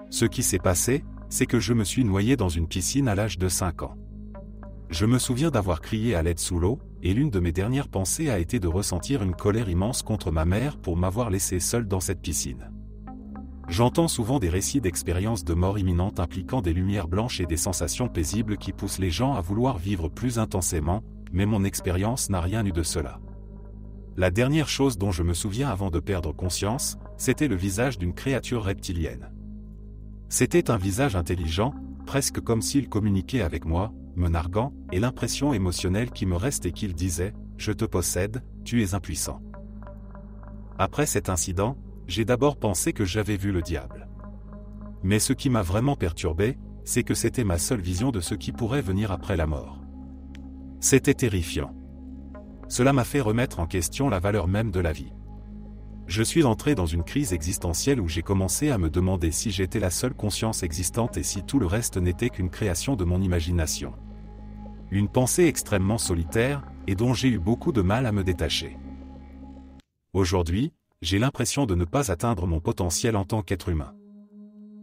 Ce qui s'est passé, c'est que je me suis noyé dans une piscine à l'âge de 5 ans. Je me souviens d'avoir crié à l'aide sous l'eau, et l'une de mes dernières pensées a été de ressentir une colère immense contre ma mère pour m'avoir laissé seul dans cette piscine. J'entends souvent des récits d'expériences de mort imminente impliquant des lumières blanches et des sensations paisibles qui poussent les gens à vouloir vivre plus intensément, mais mon expérience n'a rien eu de cela. La dernière chose dont je me souviens avant de perdre conscience, c'était le visage d'une créature reptilienne. C'était un visage intelligent, presque comme s'il communiquait avec moi, me narguant, et l'impression émotionnelle qui me reste est qu'il disait « Je te possède, tu es impuissant ». Après cet incident, j'ai d'abord pensé que j'avais vu le diable. Mais ce qui m'a vraiment perturbé, c'est que c'était ma seule vision de ce qui pourrait venir après la mort. C'était terrifiant. Cela m'a fait remettre en question la valeur même de la vie. Je suis entré dans une crise existentielle où j'ai commencé à me demander si j'étais la seule conscience existante et si tout le reste n'était qu'une création de mon imagination. Une pensée extrêmement solitaire, et dont j'ai eu beaucoup de mal à me détacher. Aujourd'hui, j'ai l'impression de ne pas atteindre mon potentiel en tant qu'être humain.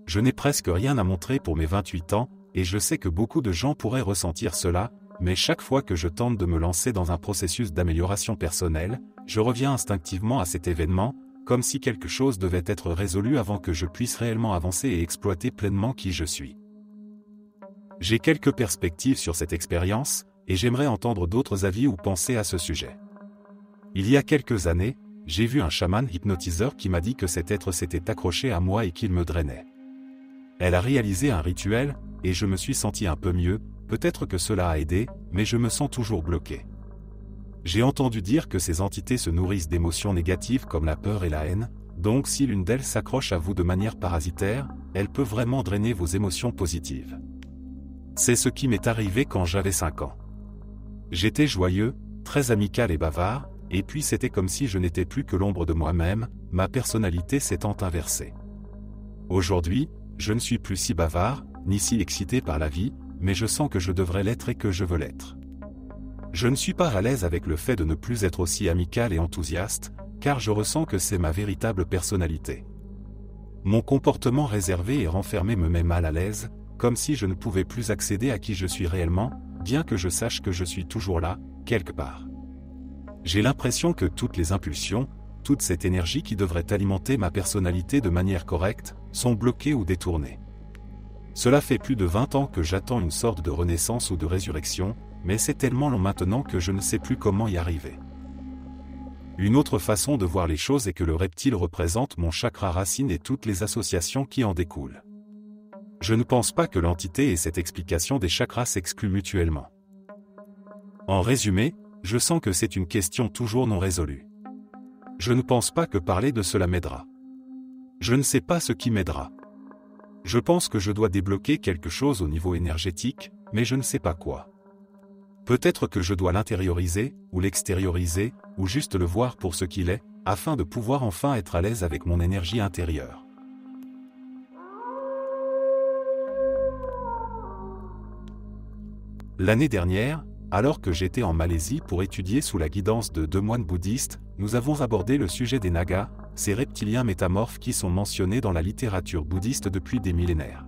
Je n'ai presque rien à montrer pour mes 28 ans, et je sais que beaucoup de gens pourraient ressentir cela, mais chaque fois que je tente de me lancer dans un processus d'amélioration personnelle, je reviens instinctivement à cet événement, comme si quelque chose devait être résolu avant que je puisse réellement avancer et exploiter pleinement qui je suis. J'ai quelques perspectives sur cette expérience, et j'aimerais entendre d'autres avis ou pensées à ce sujet. Il y a quelques années, j'ai vu un chaman hypnotiseur qui m'a dit que cet être s'était accroché à moi et qu'il me drainait. Elle a réalisé un rituel, et je me suis senti un peu mieux, peut-être que cela a aidé, mais je me sens toujours bloqué. J'ai entendu dire que ces entités se nourrissent d'émotions négatives comme la peur et la haine, donc si l'une d'elles s'accroche à vous de manière parasitaire, elle peut vraiment drainer vos émotions positives. C'est ce qui m'est arrivé quand j'avais 5 ans. J'étais joyeux, très amical et bavard, et puis c'était comme si je n'étais plus que l'ombre de moi-même, ma personnalité s'étant inversée. Aujourd'hui, je ne suis plus si bavard, ni si excité par la vie, mais je sens que je devrais l'être et que je veux l'être. Je ne suis pas à l'aise avec le fait de ne plus être aussi amical et enthousiaste, car je ressens que c'est ma véritable personnalité. Mon comportement réservé et renfermé me met mal à l'aise, comme si je ne pouvais plus accéder à qui je suis réellement, bien que je sache que je suis toujours là, quelque part. J'ai l'impression que toutes les impulsions, toute cette énergie qui devrait alimenter ma personnalité de manière correcte, sont bloquées ou détournées. Cela fait plus de 20 ans que j'attends une sorte de renaissance ou de résurrection, mais c'est tellement long maintenant que je ne sais plus comment y arriver. Une autre façon de voir les choses est que le reptile représente mon chakra racine et toutes les associations qui en découlent. Je ne pense pas que l'entité et cette explication des chakras s'excluent mutuellement. En résumé, je sens que c'est une question toujours non résolue. Je ne pense pas que parler de cela m'aidera. Je ne sais pas ce qui m'aidera. Je pense que je dois débloquer quelque chose au niveau énergétique, mais je ne sais pas quoi. Peut-être que je dois l'intérioriser, ou l'extérioriser, ou juste le voir pour ce qu'il est, afin de pouvoir enfin être à l'aise avec mon énergie intérieure. L'année dernière, alors que j'étais en Malaisie pour étudier sous la guidance de 2 moines bouddhistes, nous avons abordé le sujet des Nagas, ces reptiliens métamorphes qui sont mentionnés dans la littérature bouddhiste depuis des millénaires.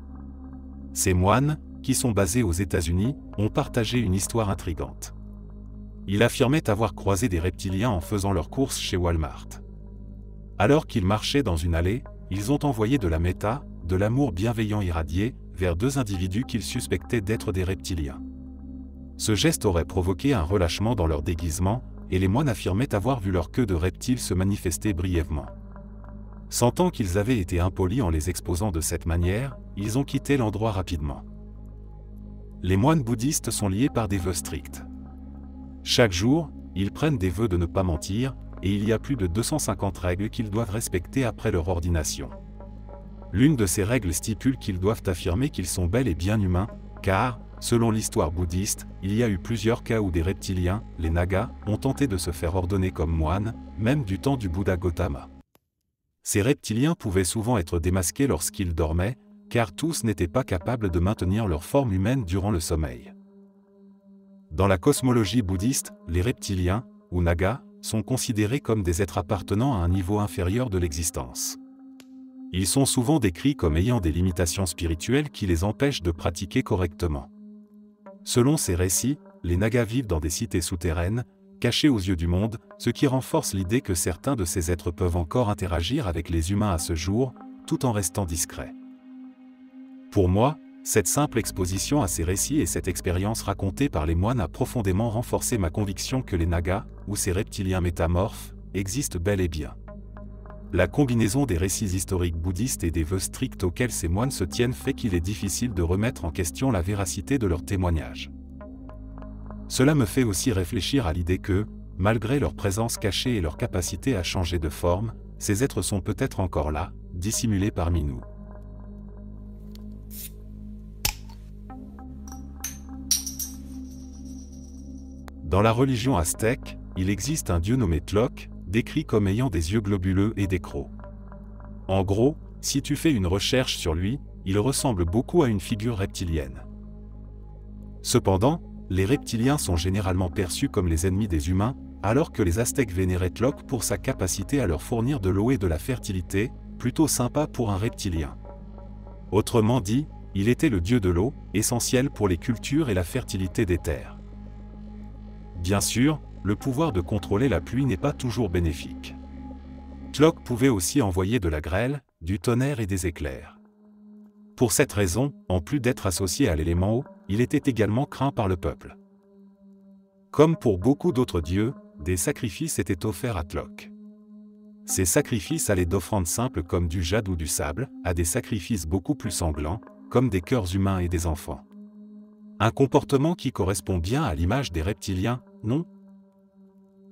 Ces moines, qui sont basés aux États-Unis, ont partagé une histoire intrigante. Ils affirmaient avoir croisé des reptiliens en faisant leurs courses chez Walmart. Alors qu'ils marchaient dans une allée, ils ont envoyé de la méta, de l'amour bienveillant irradié, vers 2 individus qu'ils suspectaient d'être des reptiliens. Ce geste aurait provoqué un relâchement dans leur déguisement, et les moines affirmaient avoir vu leur queue de reptile se manifester brièvement. Sentant qu'ils avaient été impolis en les exposant de cette manière, ils ont quitté l'endroit rapidement. Les moines bouddhistes sont liés par des vœux stricts. Chaque jour, ils prennent des vœux de ne pas mentir, et il y a plus de 250 règles qu'ils doivent respecter après leur ordination. L'une de ces règles stipule qu'ils doivent affirmer qu'ils sont bel et bien humains, car, selon l'histoire bouddhiste, il y a eu plusieurs cas où des reptiliens, les Nagas, ont tenté de se faire ordonner comme moines, même du temps du Bouddha Gautama. Ces reptiliens pouvaient souvent être démasqués lorsqu'ils dormaient, car tous n'étaient pas capables de maintenir leur forme humaine durant le sommeil. Dans la cosmologie bouddhiste, les reptiliens, ou Nagas, sont considérés comme des êtres appartenant à un niveau inférieur de l'existence. Ils sont souvent décrits comme ayant des limitations spirituelles qui les empêchent de pratiquer correctement. Selon ces récits, les Nagas vivent dans des cités souterraines, cachées aux yeux du monde, ce qui renforce l'idée que certains de ces êtres peuvent encore interagir avec les humains à ce jour, tout en restant discrets. Pour moi, cette simple exposition à ces récits et cette expérience racontée par les moines a profondément renforcé ma conviction que les Nagas, ou ces reptiliens métamorphes, existent bel et bien. La combinaison des récits historiques bouddhistes et des vœux stricts auxquels ces moines se tiennent fait qu'il est difficile de remettre en question la véracité de leurs témoignages. Cela me fait aussi réfléchir à l'idée que, malgré leur présence cachée et leur capacité à changer de forme, ces êtres sont peut-être encore là, dissimulés parmi nous. Dans la religion aztèque, il existe un dieu nommé Tloc, décrit comme ayant des yeux globuleux et des crocs. En gros, si tu fais une recherche sur lui, il ressemble beaucoup à une figure reptilienne. Cependant, les reptiliens sont généralement perçus comme les ennemis des humains, alors que les Aztèques vénéraient Tloc pour sa capacité à leur fournir de l'eau et de la fertilité, plutôt sympa pour un reptilien. Autrement dit, il était le dieu de l'eau, essentiel pour les cultures et la fertilité des terres. Bien sûr, le pouvoir de contrôler la pluie n'est pas toujours bénéfique. Tloc pouvait aussi envoyer de la grêle, du tonnerre et des éclairs. Pour cette raison, en plus d'être associé à l'élément eau, il était également craint par le peuple. Comme pour beaucoup d'autres dieux, des sacrifices étaient offerts à Tloc. Ces sacrifices allaient d'offrandes simples comme du jade ou du sable, à des sacrifices beaucoup plus sanglants, comme des cœurs humains et des enfants. Un comportement qui correspond bien à l'image des reptiliens, non ?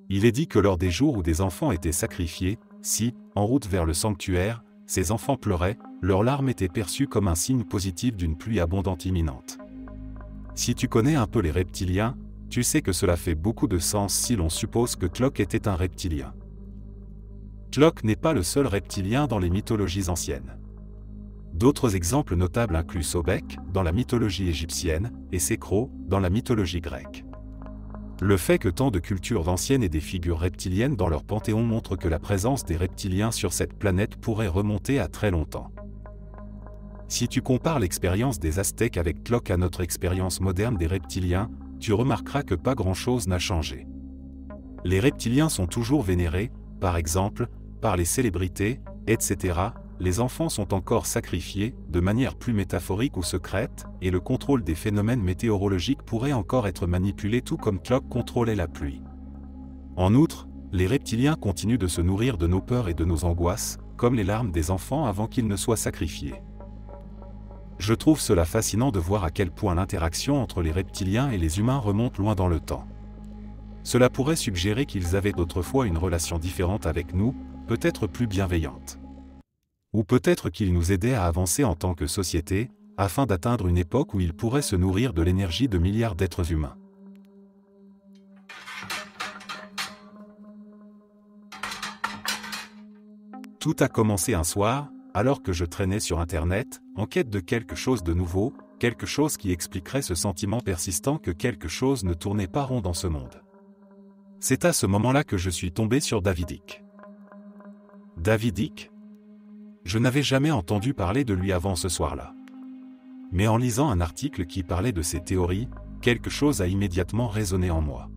Il est dit que lors des jours où des enfants étaient sacrifiés, si, en route vers le sanctuaire, ces enfants pleuraient, leurs larmes étaient perçues comme un signe positif d'une pluie abondante imminente. Si tu connais un peu les reptiliens, tu sais que cela fait beaucoup de sens si l'on suppose que Tloc était un reptilien. Tloc n'est pas le seul reptilien dans les mythologies anciennes. D'autres exemples notables incluent Sobek, dans la mythologie égyptienne, et Sekro, dans la mythologie grecque. Le fait que tant de cultures anciennes aient des figures reptiliennes dans leur panthéon montre que la présence des reptiliens sur cette planète pourrait remonter à très longtemps. Si tu compares l'expérience des Aztèques avec Tloc à notre expérience moderne des reptiliens, tu remarqueras que pas grand-chose n'a changé. Les reptiliens sont toujours vénérés, par exemple, par les célébrités, etc. Les enfants sont encore sacrifiés, de manière plus métaphorique ou secrète, et le contrôle des phénomènes météorologiques pourrait encore être manipulé tout comme Tloc contrôlait la pluie. En outre, les reptiliens continuent de se nourrir de nos peurs et de nos angoisses, comme les larmes des enfants avant qu'ils ne soient sacrifiés. Je trouve cela fascinant de voir à quel point l'interaction entre les reptiliens et les humains remonte loin dans le temps. Cela pourrait suggérer qu'ils avaient autrefois une relation différente avec nous, peut-être plus bienveillante. Ou peut-être qu'ils nous aidaient à avancer en tant que société, afin d'atteindre une époque où ils pourraient se nourrir de l'énergie de milliards d'êtres humains. Tout a commencé un soir, alors que je traînais sur Internet, en quête de quelque chose de nouveau, quelque chose qui expliquerait ce sentiment persistant que quelque chose ne tournait pas rond dans ce monde. C'est à ce moment-là que je suis tombé sur David Icke. David Icke ? Je n'avais jamais entendu parler de lui avant ce soir-là. Mais en lisant un article qui parlait de ses théories, quelque chose a immédiatement résonné en moi.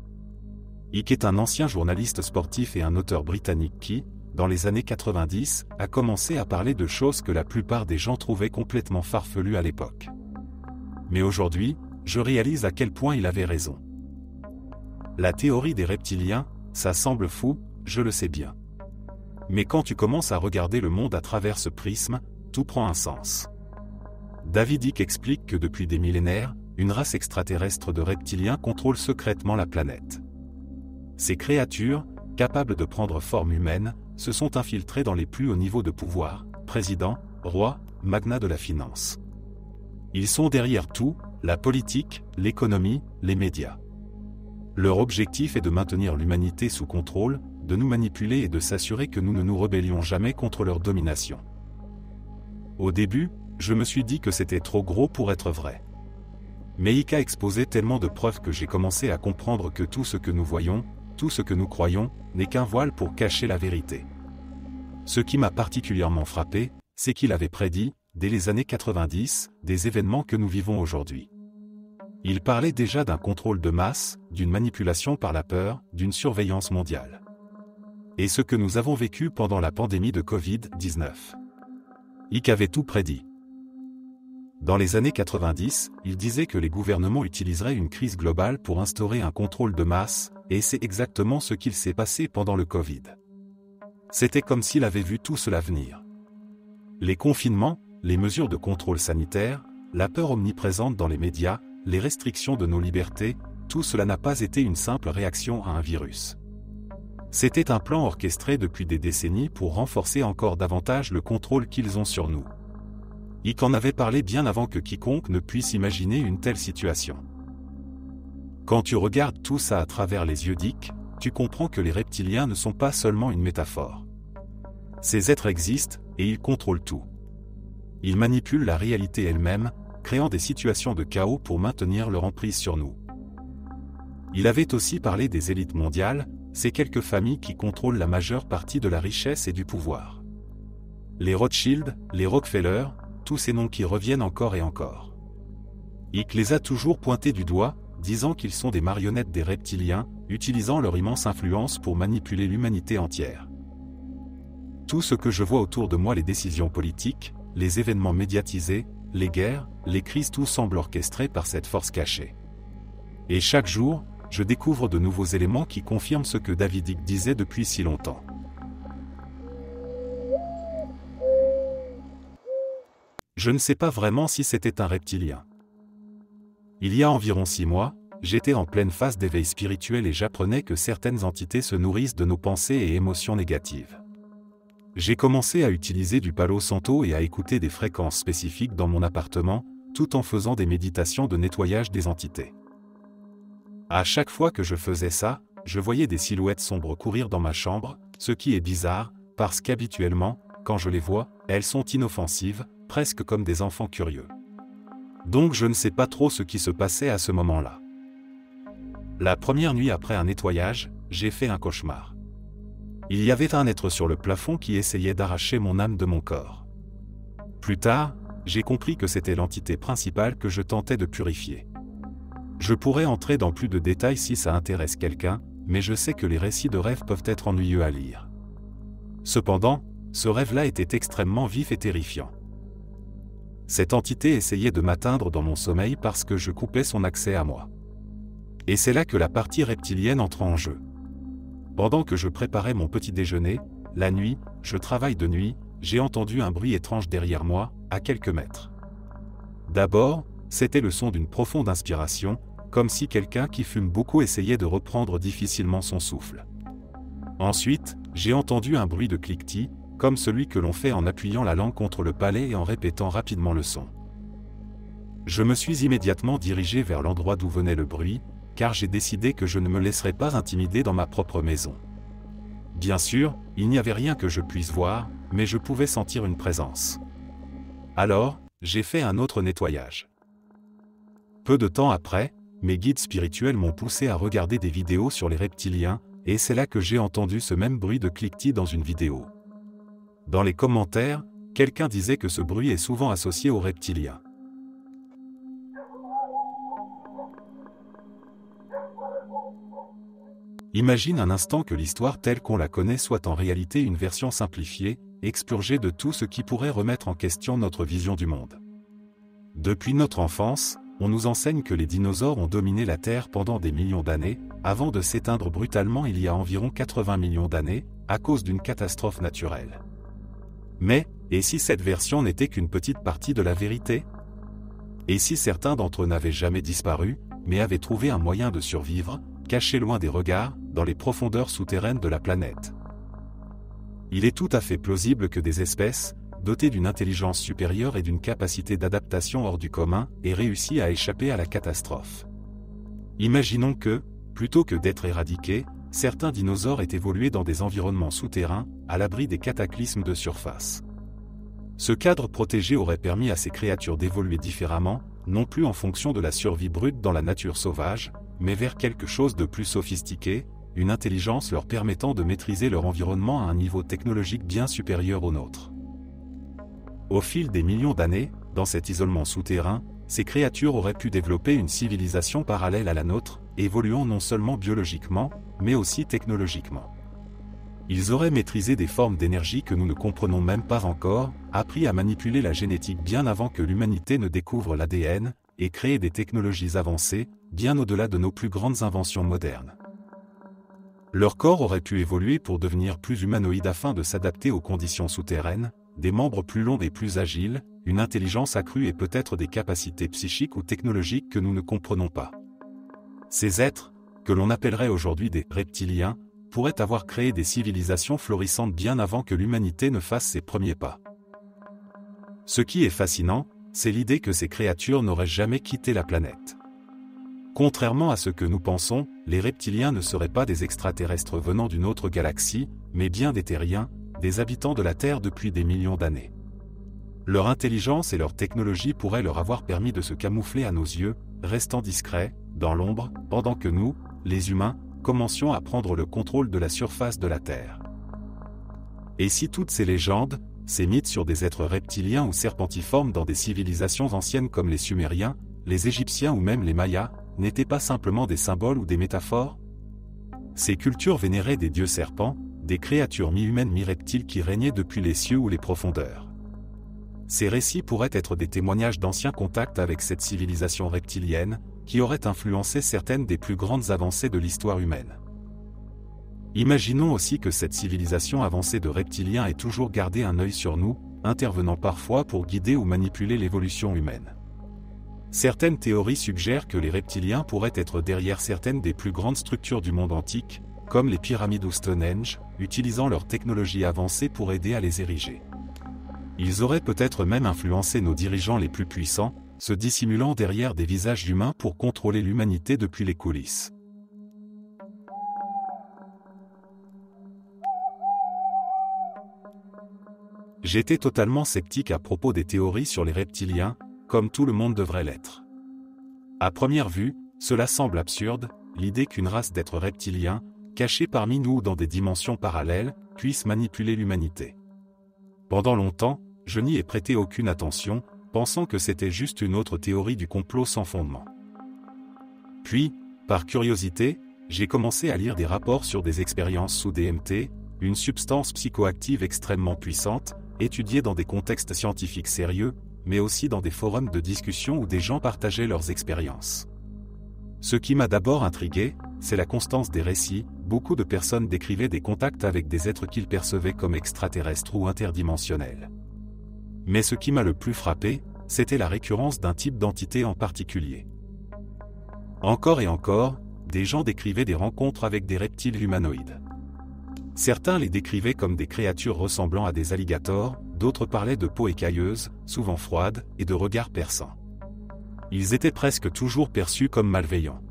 Icke est un ancien journaliste sportif et un auteur britannique qui, dans les années 90, a commencé à parler de choses que la plupart des gens trouvaient complètement farfelues à l'époque. Mais aujourd'hui, je réalise à quel point il avait raison. La théorie des reptiliens, ça semble fou, je le sais bien. Mais quand tu commences à regarder le monde à travers ce prisme, tout prend un sens. David Icke explique que depuis des millénaires, une race extraterrestre de reptiliens contrôle secrètement la planète. Ces créatures, capables de prendre forme humaine, se sont infiltrées dans les plus hauts niveaux de pouvoir, président, roi, magnat de la finance. Ils sont derrière tout, la politique, l'économie, les médias. Leur objectif est de maintenir l'humanité sous contrôle, de nous manipuler et de s'assurer que nous ne nous rébellions jamais contre leur domination. Au début, je me suis dit que c'était trop gros pour être vrai. Mais Icke a exposé tellement de preuves que j'ai commencé à comprendre que tout ce que nous voyons, tout ce que nous croyons, n'est qu'un voile pour cacher la vérité. Ce qui m'a particulièrement frappé, c'est qu'il avait prédit, dès les années 90, des événements que nous vivons aujourd'hui. Il parlait déjà d'un contrôle de masse, d'une manipulation par la peur, d'une surveillance mondiale. Et ce que nous avons vécu pendant la pandémie de Covid-19. Icke avait tout prédit. Dans les années 90, il disait que les gouvernements utiliseraient une crise globale pour instaurer un contrôle de masse, et c'est exactement ce qu'il s'est passé pendant le Covid. C'était comme s'il avait vu tout cela venir. Les confinements, les mesures de contrôle sanitaire, la peur omniprésente dans les médias, les restrictions de nos libertés, tout cela n'a pas été une simple réaction à un virus. C'était un plan orchestré depuis des décennies pour renforcer encore davantage le contrôle qu'ils ont sur nous. Icke en avait parlé bien avant que quiconque ne puisse imaginer une telle situation. Quand tu regardes tout ça à travers les yeux d'Icke, tu comprends que les reptiliens ne sont pas seulement une métaphore. Ces êtres existent, et ils contrôlent tout. Ils manipulent la réalité elle-même, créant des situations de chaos pour maintenir leur emprise sur nous. Il avait aussi parlé des élites mondiales, ces quelques familles qui contrôlent la majeure partie de la richesse et du pouvoir. Les Rothschild, les Rockefeller, tous ces noms qui reviennent encore et encore. Icke les a toujours pointés du doigt, disant qu'ils sont des marionnettes des reptiliens, utilisant leur immense influence pour manipuler l'humanité entière. Tout ce que je vois autour de moi, les décisions politiques, les événements médiatisés, les guerres, les crises, tout semble orchestré par cette force cachée. Et chaque jour, je découvre de nouveaux éléments qui confirment ce que David Icke disait depuis si longtemps. Je ne sais pas vraiment si c'était un reptilien. Il y a environ 6 mois, j'étais en pleine phase d'éveil spirituel et j'apprenais que certaines entités se nourrissent de nos pensées et émotions négatives. J'ai commencé à utiliser du Palo Santo et à écouter des fréquences spécifiques dans mon appartement, tout en faisant des méditations de nettoyage des entités. À chaque fois que je faisais ça, je voyais des silhouettes sombres courir dans ma chambre, ce qui est bizarre, parce qu'habituellement, quand je les vois, elles sont inoffensives, presque comme des enfants curieux. Donc je ne sais pas trop ce qui se passait à ce moment-là. La première nuit après un nettoyage, j'ai fait un cauchemar. Il y avait un être sur le plafond qui essayait d'arracher mon âme de mon corps. Plus tard, j'ai compris que c'était l'entité principale que je tentais de purifier. Je pourrais entrer dans plus de détails si ça intéresse quelqu'un, mais je sais que les récits de rêves peuvent être ennuyeux à lire. Cependant, ce rêve-là était extrêmement vif et terrifiant. Cette entité essayait de m'atteindre dans mon sommeil parce que je coupais son accès à moi. Et c'est là que la partie reptilienne entre en jeu. Pendant que je préparais mon petit déjeuner, la nuit, je travaille de nuit, j'ai entendu un bruit étrange derrière moi, à quelques mètres. D'abord, c'était le son d'une profonde inspiration, comme si quelqu'un qui fume beaucoup essayait de reprendre difficilement son souffle. Ensuite, j'ai entendu un bruit de cliquetis, comme celui que l'on fait en appuyant la langue contre le palais et en répétant rapidement le son. Je me suis immédiatement dirigé vers l'endroit d'où venait le bruit, car j'ai décidé que je ne me laisserais pas intimider dans ma propre maison. Bien sûr, il n'y avait rien que je puisse voir, mais je pouvais sentir une présence. Alors, j'ai fait un autre nettoyage. Peu de temps après, mes guides spirituels m'ont poussé à regarder des vidéos sur les reptiliens, et c'est là que j'ai entendu ce même bruit de cliquetis dans une vidéo. Dans les commentaires, quelqu'un disait que ce bruit est souvent associé aux reptiliens. Imagine un instant que l'histoire telle qu'on la connaît soit en réalité une version simplifiée, expurgée de tout ce qui pourrait remettre en question notre vision du monde. Depuis notre enfance, on nous enseigne que les dinosaures ont dominé la Terre pendant des millions d'années, avant de s'éteindre brutalement il y a environ 80 millions d'années, à cause d'une catastrophe naturelle. Mais, et si cette version n'était qu'une petite partie de la vérité? Et si certains d'entre eux n'avaient jamais disparu, mais avaient trouvé un moyen de survivre, cachés loin des regards, dans les profondeurs souterraines de la planète? Il est tout à fait plausible que des espèces, dotées d'une intelligence supérieure et d'une capacité d'adaptation hors du commun, aient réussi à échapper à la catastrophe. Imaginons que, plutôt que d'être éradiqués, certains dinosaures aient évolué dans des environnements souterrains, à l'abri des cataclysmes de surface. Ce cadre protégé aurait permis à ces créatures d'évoluer différemment, non plus en fonction de la survie brute dans la nature sauvage, mais vers quelque chose de plus sophistiqué, une intelligence leur permettant de maîtriser leur environnement à un niveau technologique bien supérieur au nôtre. Au fil des millions d'années, dans cet isolement souterrain, ces créatures auraient pu développer une civilisation parallèle à la nôtre, évoluant non seulement biologiquement, mais aussi technologiquement. Ils auraient maîtrisé des formes d'énergie que nous ne comprenons même pas encore, appris à manipuler la génétique bien avant que l'humanité ne découvre l'ADN, et créé des technologies avancées, bien au-delà de nos plus grandes inventions modernes. Leur corps aurait pu évoluer pour devenir plus humanoïde afin de s'adapter aux conditions souterraines, des membres plus longs et plus agiles, une intelligence accrue et peut-être des capacités psychiques ou technologiques que nous ne comprenons pas. Ces êtres, que l'on appellerait aujourd'hui des reptiliens, pourraient avoir créé des civilisations florissantes bien avant que l'humanité ne fasse ses premiers pas. Ce qui est fascinant, c'est l'idée que ces créatures n'auraient jamais quitté la planète. Contrairement à ce que nous pensons, les reptiliens ne seraient pas des extraterrestres venant d'une autre galaxie, mais bien des terriens, des habitants de la Terre depuis des millions d'années. Leur intelligence et leur technologie pourraient leur avoir permis de se camoufler à nos yeux, restant discrets, dans l'ombre, pendant que nous, les humains, commencions à prendre le contrôle de la surface de la Terre. Et si toutes ces légendes, ces mythes sur des êtres reptiliens ou serpentiformes dans des civilisations anciennes comme les Sumériens, les Égyptiens ou même les Mayas, n'étaient pas simplement des symboles ou des métaphores? Ces cultures vénéraient des dieux serpents, des créatures mi-humaines mi-reptiles qui régnaient depuis les cieux ou les profondeurs. Ces récits pourraient être des témoignages d'anciens contacts avec cette civilisation reptilienne, qui aurait influencé certaines des plus grandes avancées de l'histoire humaine. Imaginons aussi que cette civilisation avancée de reptiliens ait toujours gardé un œil sur nous, intervenant parfois pour guider ou manipuler l'évolution humaine. Certaines théories suggèrent que les reptiliens pourraient être derrière certaines des plus grandes structures du monde antique, comme les pyramides ou Stonehenge, utilisant leur technologie avancée pour aider à les ériger. Ils auraient peut-être même influencé nos dirigeants les plus puissants, se dissimulant derrière des visages humains pour contrôler l'humanité depuis les coulisses. J'étais totalement sceptique à propos des théories sur les reptiliens, comme tout le monde devrait l'être. À première vue, cela semble absurde, l'idée qu'une race d'êtres reptiliens, cachés parmi nous dans des dimensions parallèles, puisse manipuler l'humanité. Pendant longtemps, je n'y ai prêté aucune attention, pensant que c'était juste une autre théorie du complot sans fondement. Puis, par curiosité, j'ai commencé à lire des rapports sur des expériences sous DMT, une substance psychoactive extrêmement puissante, étudiée dans des contextes scientifiques sérieux, mais aussi dans des forums de discussion où des gens partageaient leurs expériences. Ce qui m'a d'abord intrigué, c'est la constance des récits. Beaucoup de personnes décrivaient des contacts avec des êtres qu'ils percevaient comme extraterrestres ou interdimensionnels. Mais ce qui m'a le plus frappé, c'était la récurrence d'un type d'entité en particulier. Encore et encore, des gens décrivaient des rencontres avec des reptiles humanoïdes. Certains les décrivaient comme des créatures ressemblant à des alligators, d'autres parlaient de peau écailleuse, souvent froide, et de regards perçants. Ils étaient presque toujours perçus comme malveillants.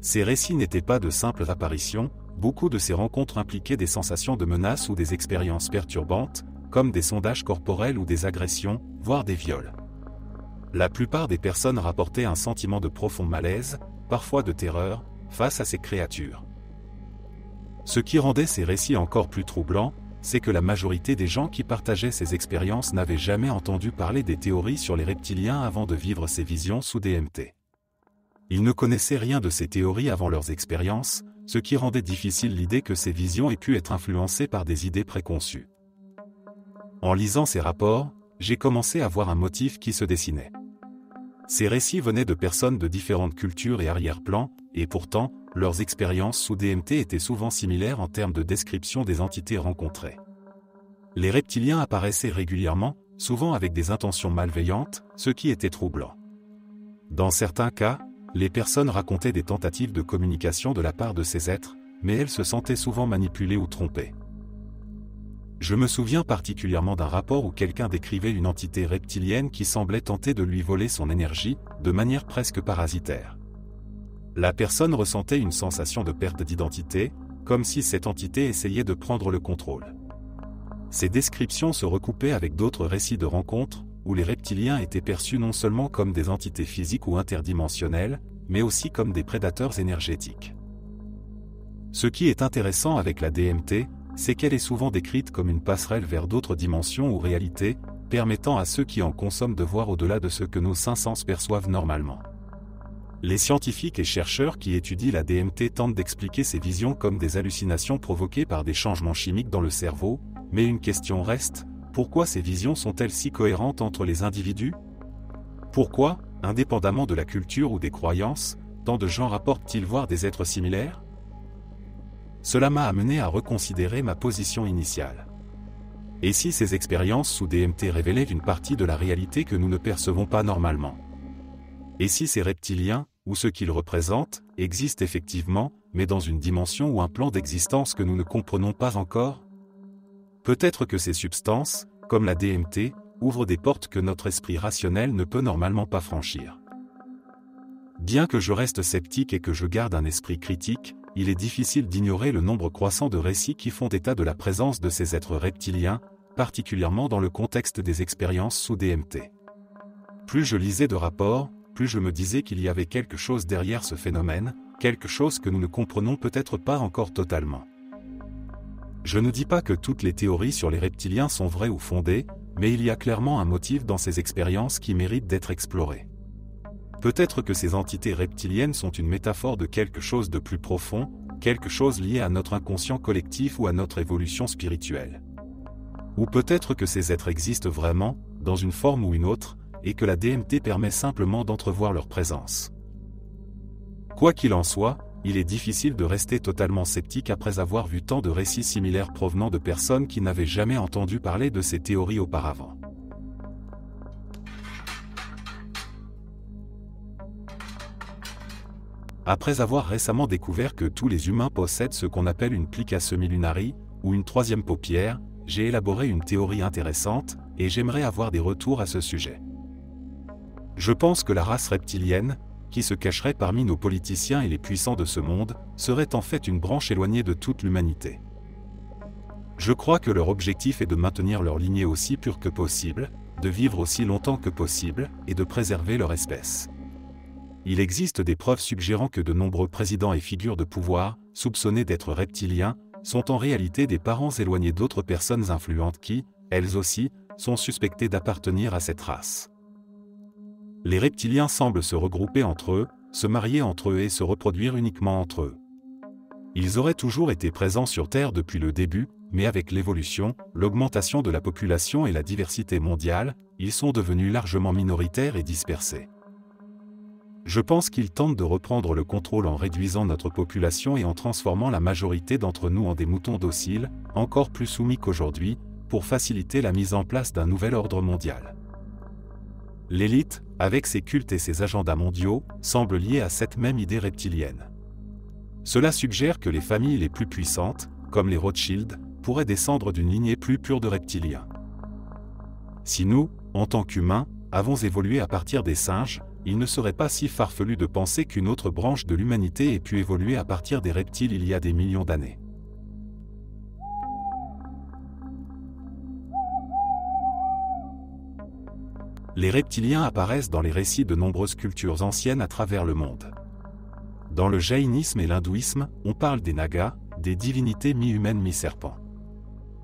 Ces récits n'étaient pas de simples apparitions, beaucoup de ces rencontres impliquaient des sensations de menace ou des expériences perturbantes, comme des sondages corporels ou des agressions, voire des viols. La plupart des personnes rapportaient un sentiment de profond malaise, parfois de terreur, face à ces créatures. Ce qui rendait ces récits encore plus troublants, c'est que la majorité des gens qui partageaient ces expériences n'avaient jamais entendu parler des théories sur les reptiliens avant de vivre ces visions sous DMT. Ils ne connaissaient rien de ces théories avant leurs expériences, ce qui rendait difficile l'idée que ces visions aient pu être influencées par des idées préconçues. En lisant ces rapports, j'ai commencé à voir un motif qui se dessinait. Ces récits venaient de personnes de différentes cultures et arrière-plans, et pourtant, leurs expériences sous DMT étaient souvent similaires en termes de description des entités rencontrées. Les reptiliens apparaissaient régulièrement, souvent avec des intentions malveillantes, ce qui était troublant. Dans certains cas, les personnes racontaient des tentatives de communication de la part de ces êtres, mais elles se sentaient souvent manipulées ou trompées. Je me souviens particulièrement d'un rapport où quelqu'un décrivait une entité reptilienne qui semblait tenter de lui voler son énergie, de manière presque parasitaire. La personne ressentait une sensation de perte d'identité, comme si cette entité essayait de prendre le contrôle. Ces descriptions se recoupaient avec d'autres récits de rencontres, où les reptiliens étaient perçus non seulement comme des entités physiques ou interdimensionnelles, mais aussi comme des prédateurs énergétiques. Ce qui est intéressant avec la DMT, c'est qu'elle est souvent décrite comme une passerelle vers d'autres dimensions ou réalités, permettant à ceux qui en consomment de voir au-delà de ce que nos cinq sens perçoivent normalement. Les scientifiques et chercheurs qui étudient la DMT tentent d'expliquer ces visions comme des hallucinations provoquées par des changements chimiques dans le cerveau, mais une question reste, pourquoi ces visions sont-elles si cohérentes entre les individus? Pourquoi, indépendamment de la culture ou des croyances, tant de gens rapportent-ils voir des êtres similaires? Cela m'a amené à reconsidérer ma position initiale. Et si ces expériences sous DMT révélaient une partie de la réalité que nous ne percevons pas normalement? Et si ces reptiliens, ou ce qu'ils représentent, existent effectivement, mais dans une dimension ou un plan d'existence que nous ne comprenons pas encore? Peut-être que ces substances, comme la DMT, ouvrent des portes que notre esprit rationnel ne peut normalement pas franchir. Bien que je reste sceptique et que je garde un esprit critique, il est difficile d'ignorer le nombre croissant de récits qui font état de la présence de ces êtres reptiliens, particulièrement dans le contexte des expériences sous DMT. Plus je lisais de rapports, plus je me disais qu'il y avait quelque chose derrière ce phénomène, quelque chose que nous ne comprenons peut-être pas encore totalement. Je ne dis pas que toutes les théories sur les reptiliens sont vraies ou fondées, mais il y a clairement un motif dans ces expériences qui mérite d'être exploré. Peut-être que ces entités reptiliennes sont une métaphore de quelque chose de plus profond, quelque chose lié à notre inconscient collectif ou à notre évolution spirituelle. Ou peut-être que ces êtres existent vraiment, dans une forme ou une autre, et que la DMT permet simplement d'entrevoir leur présence. Quoi qu'il en soit, il est difficile de rester totalement sceptique après avoir vu tant de récits similaires provenant de personnes qui n'avaient jamais entendu parler de ces théories auparavant. Après avoir récemment découvert que tous les humains possèdent ce qu'on appelle une plica semilunari, ou une troisième paupière, j'ai élaboré une théorie intéressante, et j'aimerais avoir des retours à ce sujet. Je pense que la race reptilienne, qui se cacherait parmi nos politiciens et les puissants de ce monde, serait en fait une branche éloignée de toute l'humanité. Je crois que leur objectif est de maintenir leur lignée aussi pure que possible, de vivre aussi longtemps que possible, et de préserver leur espèce. Il existe des preuves suggérant que de nombreux présidents et figures de pouvoir, soupçonnés d'être reptiliens, sont en réalité des parents éloignés d'autres personnes influentes qui, elles aussi, sont suspectées d'appartenir à cette race. Les reptiliens semblent se regrouper entre eux, se marier entre eux et se reproduire uniquement entre eux. Ils auraient toujours été présents sur Terre depuis le début, mais avec l'évolution, l'augmentation de la population et la diversité mondiale, ils sont devenus largement minoritaires et dispersés. Je pense qu'ils tentent de reprendre le contrôle en réduisant notre population et en transformant la majorité d'entre nous en des moutons dociles, encore plus soumis qu'aujourd'hui, pour faciliter la mise en place d'un nouvel ordre mondial. L'élite, avec ses cultes et ses agendas mondiaux, semble liée à cette même idée reptilienne. Cela suggère que les familles les plus puissantes, comme les Rothschild, pourraient descendre d'une lignée plus pure de reptiliens. Si nous, en tant qu'humains, avons évolué à partir des singes, il ne serait pas si farfelu de penser qu'une autre branche de l'humanité ait pu évoluer à partir des reptiles il y a des millions d'années. Les reptiliens apparaissent dans les récits de nombreuses cultures anciennes à travers le monde. Dans le jaïnisme et l'hindouisme, on parle des nagas, des divinités mi-humaines mi-serpents.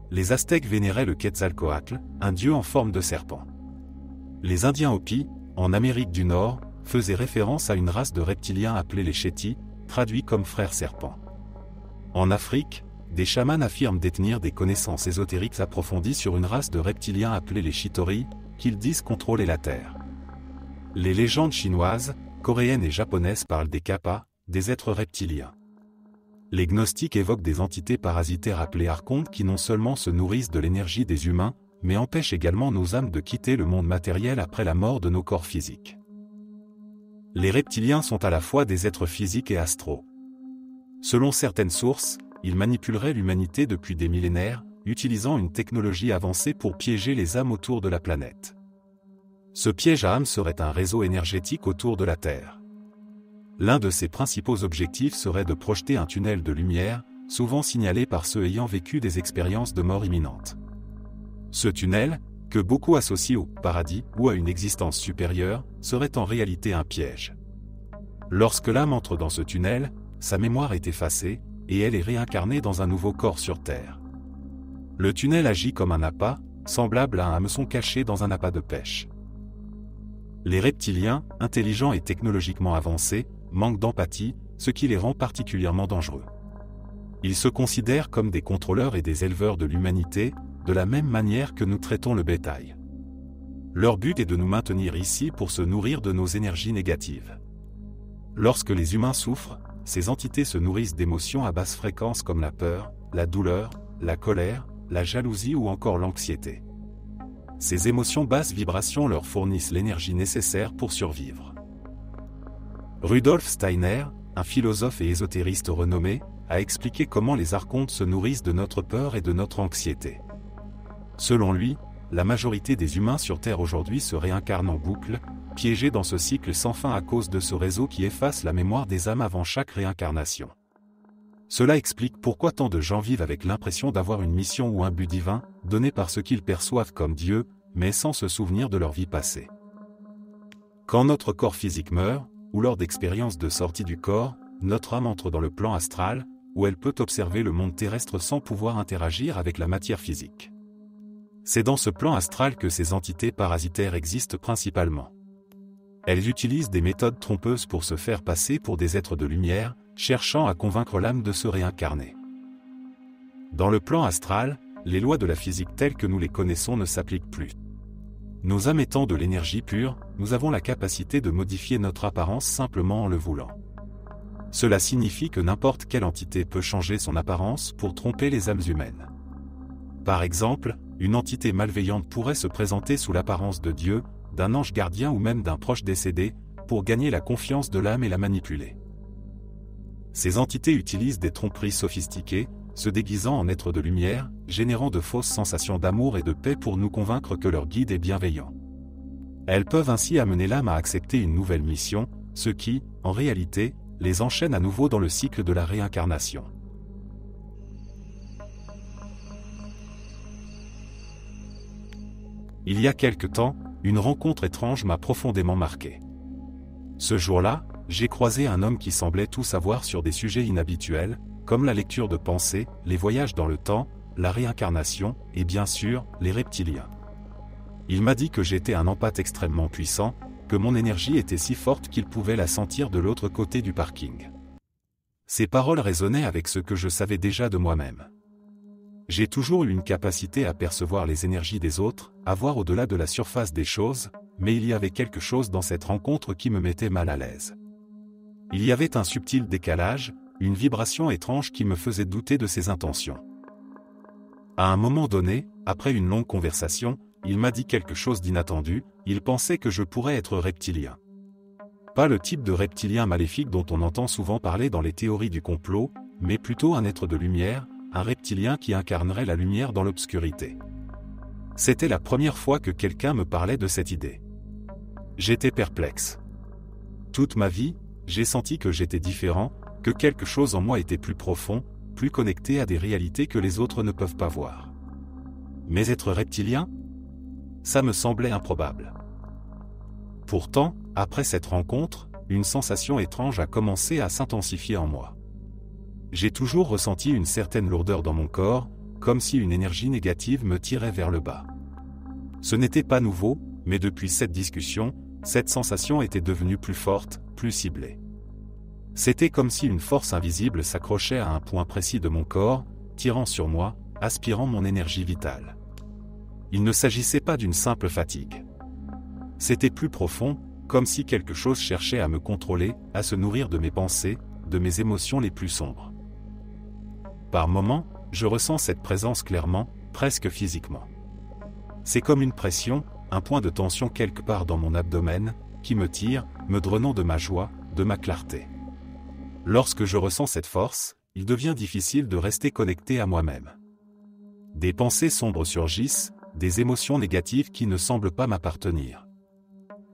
Les Aztèques vénéraient le Quetzalcoatl, un dieu en forme de serpent. Les Indiens Hopis, en Amérique du Nord, faisaient référence à une race de reptiliens appelés les Chétis, traduits comme frères serpents. En Afrique, des chamans affirment détenir des connaissances ésotériques approfondies sur une race de reptiliens appelés les Chitori, qu'ils disent contrôler la Terre. Les légendes chinoises, coréennes et japonaises parlent des kappas, des êtres reptiliens. Les gnostiques évoquent des entités parasitaires appelées archontes qui non seulement se nourrissent de l'énergie des humains, mais empêchent également nos âmes de quitter le monde matériel après la mort de nos corps physiques. Les reptiliens sont à la fois des êtres physiques et astraux. Selon certaines sources, ils manipuleraient l'humanité depuis des millénaires, utilisant une technologie avancée pour piéger les âmes autour de la planète. Ce piège à âmes serait un réseau énergétique autour de la Terre. L'un de ses principaux objectifs serait de projeter un tunnel de lumière, souvent signalé par ceux ayant vécu des expériences de mort imminente. Ce tunnel, que beaucoup associent au paradis ou à une existence supérieure, serait en réalité un piège. Lorsque l'âme entre dans ce tunnel, sa mémoire est effacée, et elle est réincarnée dans un nouveau corps sur Terre. Le tunnel agit comme un appât, semblable à un hameçon caché dans un appât de pêche. Les reptiliens, intelligents et technologiquement avancés, manquent d'empathie, ce qui les rend particulièrement dangereux. Ils se considèrent comme des contrôleurs et des éleveurs de l'humanité, de la même manière que nous traitons le bétail. Leur but est de nous maintenir ici pour se nourrir de nos énergies négatives. Lorsque les humains souffrent, ces entités se nourrissent d'émotions à basse fréquence comme la peur, la douleur, la colère, la jalousie ou encore l'anxiété. Ces émotions basses vibrations leur fournissent l'énergie nécessaire pour survivre. Rudolf Steiner, un philosophe et ésotériste renommé, a expliqué comment les archontes se nourrissent de notre peur et de notre anxiété. Selon lui, la majorité des humains sur Terre aujourd'hui se réincarnent en boucle, piégés dans ce cycle sans fin à cause de ce réseau qui efface la mémoire des âmes avant chaque réincarnation. Cela explique pourquoi tant de gens vivent avec l'impression d'avoir une mission ou un but divin, donné par ce qu'ils perçoivent comme Dieu, mais sans se souvenir de leur vie passée. Quand notre corps physique meurt, ou lors d'expériences de sortie du corps, notre âme entre dans le plan astral, où elle peut observer le monde terrestre sans pouvoir interagir avec la matière physique. C'est dans ce plan astral que ces entités parasitaires existent principalement. Elles utilisent des méthodes trompeuses pour se faire passer pour des êtres de lumière, cherchant à convaincre l'âme de se réincarner. Dans le plan astral, les lois de la physique telles que nous les connaissons ne s'appliquent plus. Nos âmes étant de l'énergie pure, nous avons la capacité de modifier notre apparence simplement en le voulant. Cela signifie que n'importe quelle entité peut changer son apparence pour tromper les âmes humaines. Par exemple, une entité malveillante pourrait se présenter sous l'apparence de Dieu, d'un ange gardien ou même d'un proche décédé, pour gagner la confiance de l'âme et la manipuler. Ces entités utilisent des tromperies sophistiquées, se déguisant en êtres de lumière, générant de fausses sensations d'amour et de paix pour nous convaincre que leur guide est bienveillant. Elles peuvent ainsi amener l'âme à accepter une nouvelle mission, ce qui, en réalité, les enchaîne à nouveau dans le cycle de la réincarnation. Il y a quelque temps, une rencontre étrange m'a profondément marqué. Ce jour-là, j'ai croisé un homme qui semblait tout savoir sur des sujets inhabituels, comme la lecture de pensées, les voyages dans le temps, la réincarnation, et bien sûr, les reptiliens. Il m'a dit que j'étais un empathe extrêmement puissant, que mon énergie était si forte qu'il pouvait la sentir de l'autre côté du parking. Ces paroles résonnaient avec ce que je savais déjà de moi-même. J'ai toujours eu une capacité à percevoir les énergies des autres, à voir au-delà de la surface des choses, mais il y avait quelque chose dans cette rencontre qui me mettait mal à l'aise. Il y avait un subtil décalage, une vibration étrange qui me faisait douter de ses intentions. À un moment donné, après une longue conversation, il m'a dit quelque chose d'inattendu, il pensait que je pourrais être reptilien. Pas le type de reptilien maléfique dont on entend souvent parler dans les théories du complot, mais plutôt un être de lumière, un reptilien qui incarnerait la lumière dans l'obscurité. C'était la première fois que quelqu'un me parlait de cette idée. J'étais perplexe. Toute ma vie, j'ai senti que j'étais différent, que quelque chose en moi était plus profond, plus connecté à des réalités que les autres ne peuvent pas voir. Mais être reptilien ? Ça me semblait improbable. Pourtant, après cette rencontre, une sensation étrange a commencé à s'intensifier en moi. J'ai toujours ressenti une certaine lourdeur dans mon corps, comme si une énergie négative me tirait vers le bas. Ce n'était pas nouveau, mais depuis cette discussion, cette sensation était devenue plus forte, plus ciblée. C'était comme si une force invisible s'accrochait à un point précis de mon corps, tirant sur moi, aspirant mon énergie vitale. Il ne s'agissait pas d'une simple fatigue. C'était plus profond, comme si quelque chose cherchait à me contrôler, à se nourrir de mes pensées, de mes émotions les plus sombres. Par moments, je ressens cette présence clairement, presque physiquement. C'est comme une pression, un point de tension quelque part dans mon abdomen, qui me tire, me drenant de ma joie, de ma clarté. Lorsque je ressens cette force, il devient difficile de rester connecté à moi-même. Des pensées sombres surgissent, des émotions négatives qui ne semblent pas m'appartenir.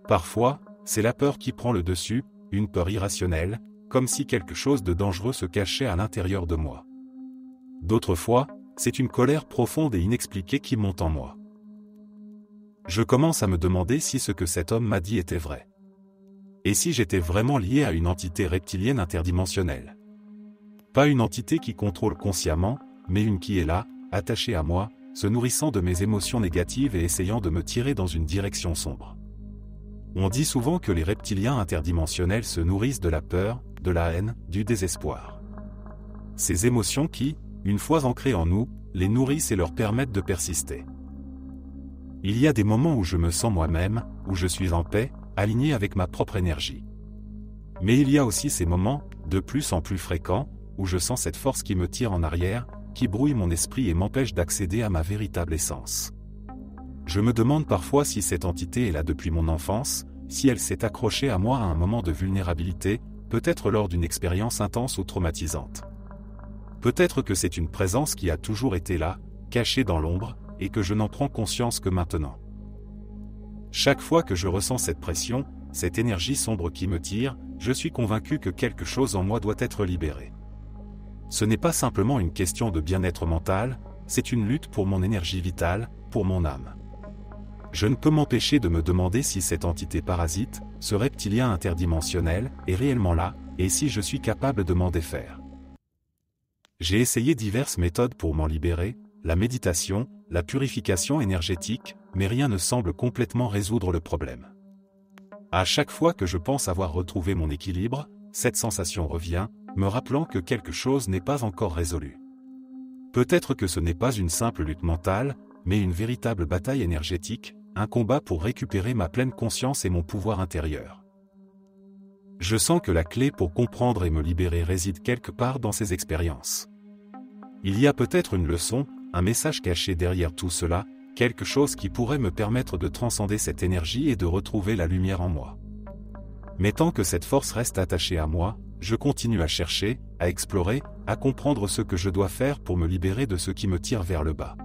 Parfois, c'est la peur qui prend le dessus, une peur irrationnelle, comme si quelque chose de dangereux se cachait à l'intérieur de moi. D'autres fois, c'est une colère profonde et inexpliquée qui monte en moi. Je commence à me demander si ce que cet homme m'a dit était vrai. Et si j'étais vraiment lié à une entité reptilienne interdimensionnelle. Pas une entité qui contrôle consciemment, mais une qui est là, attachée à moi, se nourrissant de mes émotions négatives et essayant de me tirer dans une direction sombre. On dit souvent que les reptiliens interdimensionnels se nourrissent de la peur, de la haine, du désespoir. Ces émotions qui, une fois ancrées en nous, les nourrissent et leur permettent de persister. Il y a des moments où je me sens moi-même, où je suis en paix, aligné avec ma propre énergie. Mais il y a aussi ces moments, de plus en plus fréquents, où je sens cette force qui me tire en arrière, qui brouille mon esprit et m'empêche d'accéder à ma véritable essence. Je me demande parfois si cette entité est là depuis mon enfance, si elle s'est accrochée à moi à un moment de vulnérabilité, peut-être lors d'une expérience intense ou traumatisante. Peut-être que c'est une présence qui a toujours été là, cachée dans l'ombre, et que je n'en prends conscience que maintenant. Chaque fois que je ressens cette pression, cette énergie sombre qui me tire, je suis convaincu que quelque chose en moi doit être libéré. Ce n'est pas simplement une question de bien-être mental, c'est une lutte pour mon énergie vitale, pour mon âme. Je ne peux m'empêcher de me demander si cette entité parasite, ce reptilien interdimensionnel, est réellement là, et si je suis capable de m'en défaire. J'ai essayé diverses méthodes pour m'en libérer, la méditation, la purification énergétique, mais rien ne semble complètement résoudre le problème. À chaque fois que je pense avoir retrouvé mon équilibre, cette sensation revient, me rappelant que quelque chose n'est pas encore résolu. Peut-être que ce n'est pas une simple lutte mentale, mais une véritable bataille énergétique, un combat pour récupérer ma pleine conscience et mon pouvoir intérieur. Je sens que la clé pour comprendre et me libérer réside quelque part dans ces expériences. Il y a peut-être une leçon, un message caché derrière tout cela, quelque chose qui pourrait me permettre de transcender cette énergie et de retrouver la lumière en moi. Mais tant que cette force reste attachée à moi, je continue à chercher, à explorer, à comprendre ce que je dois faire pour me libérer de ce qui me tire vers le bas.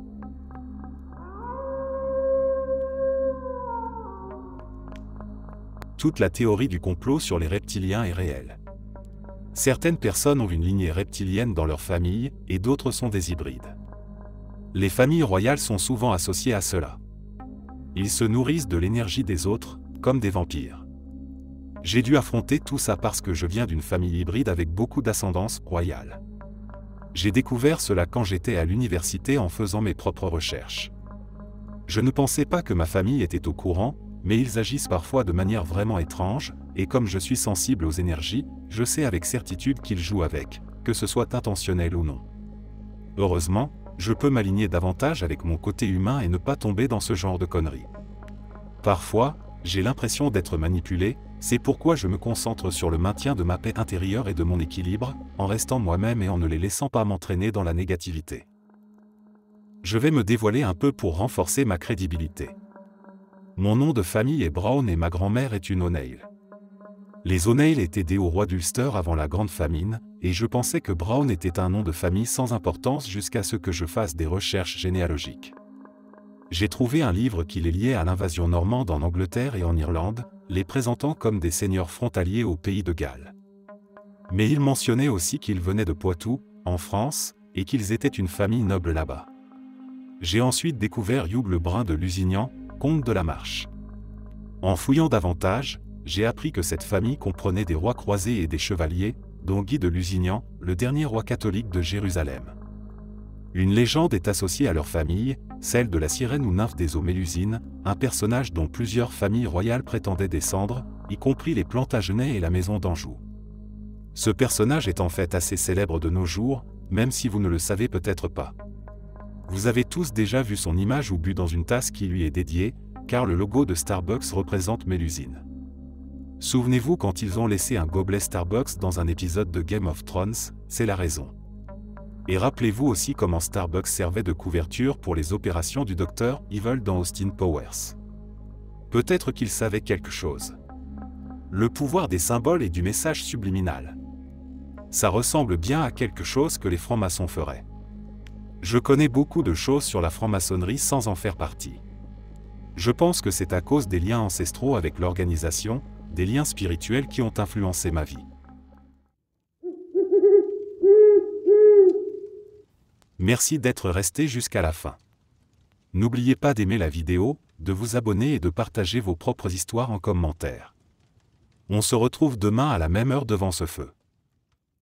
Toute la théorie du complot sur les reptiliens est réelle. Certaines personnes ont une lignée reptilienne dans leur famille, et d'autres sont des hybrides. Les familles royales sont souvent associées à cela. Ils se nourrissent de l'énergie des autres, comme des vampires. J'ai dû affronter tout ça parce que je viens d'une famille hybride avec beaucoup d'ascendance royale. J'ai découvert cela quand j'étais à l'université en faisant mes propres recherches. Je ne pensais pas que ma famille était au courant, mais ils agissent parfois de manière vraiment étrange, et comme je suis sensible aux énergies, je sais avec certitude qu'ils jouent avec, que ce soit intentionnel ou non. Heureusement, je peux m'aligner davantage avec mon côté humain et ne pas tomber dans ce genre de conneries. Parfois, j'ai l'impression d'être manipulé, c'est pourquoi je me concentre sur le maintien de ma paix intérieure et de mon équilibre, en restant moi-même et en ne les laissant pas m'entraîner dans la négativité. Je vais me dévoiler un peu pour renforcer ma crédibilité. Mon nom de famille est Brown et ma grand-mère est une O'Neill. Les O'Neill étaient des hauts rois d'Ulster avant la Grande Famine, et je pensais que Brown était un nom de famille sans importance jusqu'à ce que je fasse des recherches généalogiques. J'ai trouvé un livre qui les liait à l'invasion normande en Angleterre et en Irlande, les présentant comme des seigneurs frontaliers au pays de Galles. Mais il mentionnait aussi qu'ils venaient de Poitou, en France, et qu'ils étaient une famille noble là-bas. J'ai ensuite découvert Hugh le Brun de Lusignan, comte de la Marche. En fouillant davantage, j'ai appris que cette famille comprenait des rois croisés et des chevaliers, dont Guy de Lusignan, le dernier roi catholique de Jérusalem. Une légende est associée à leur famille, celle de la sirène ou nymphe des eaux Mélusines, un personnage dont plusieurs familles royales prétendaient descendre, y compris les Plantagenets et la maison d'Anjou. Ce personnage est en fait assez célèbre de nos jours, même si vous ne le savez peut-être pas. Vous avez tous déjà vu son image ou bu dans une tasse qui lui est dédiée, car le logo de Starbucks représente Mélusine. Souvenez-vous quand ils ont laissé un gobelet Starbucks dans un épisode de Game of Thrones, c'est la raison. Et rappelez-vous aussi comment Starbucks servait de couverture pour les opérations du Dr. Evil dans Austin Powers. Peut-être qu'il savait quelque chose. Le pouvoir des symboles et du message subliminal. Ça ressemble bien à quelque chose que les francs-maçons feraient. Je connais beaucoup de choses sur la franc-maçonnerie sans en faire partie. Je pense que c'est à cause des liens ancestraux avec l'organisation, des liens spirituels qui ont influencé ma vie. Merci d'être resté jusqu'à la fin. N'oubliez pas d'aimer la vidéo, de vous abonner et de partager vos propres histoires en commentaire. On se retrouve demain à la même heure devant ce feu.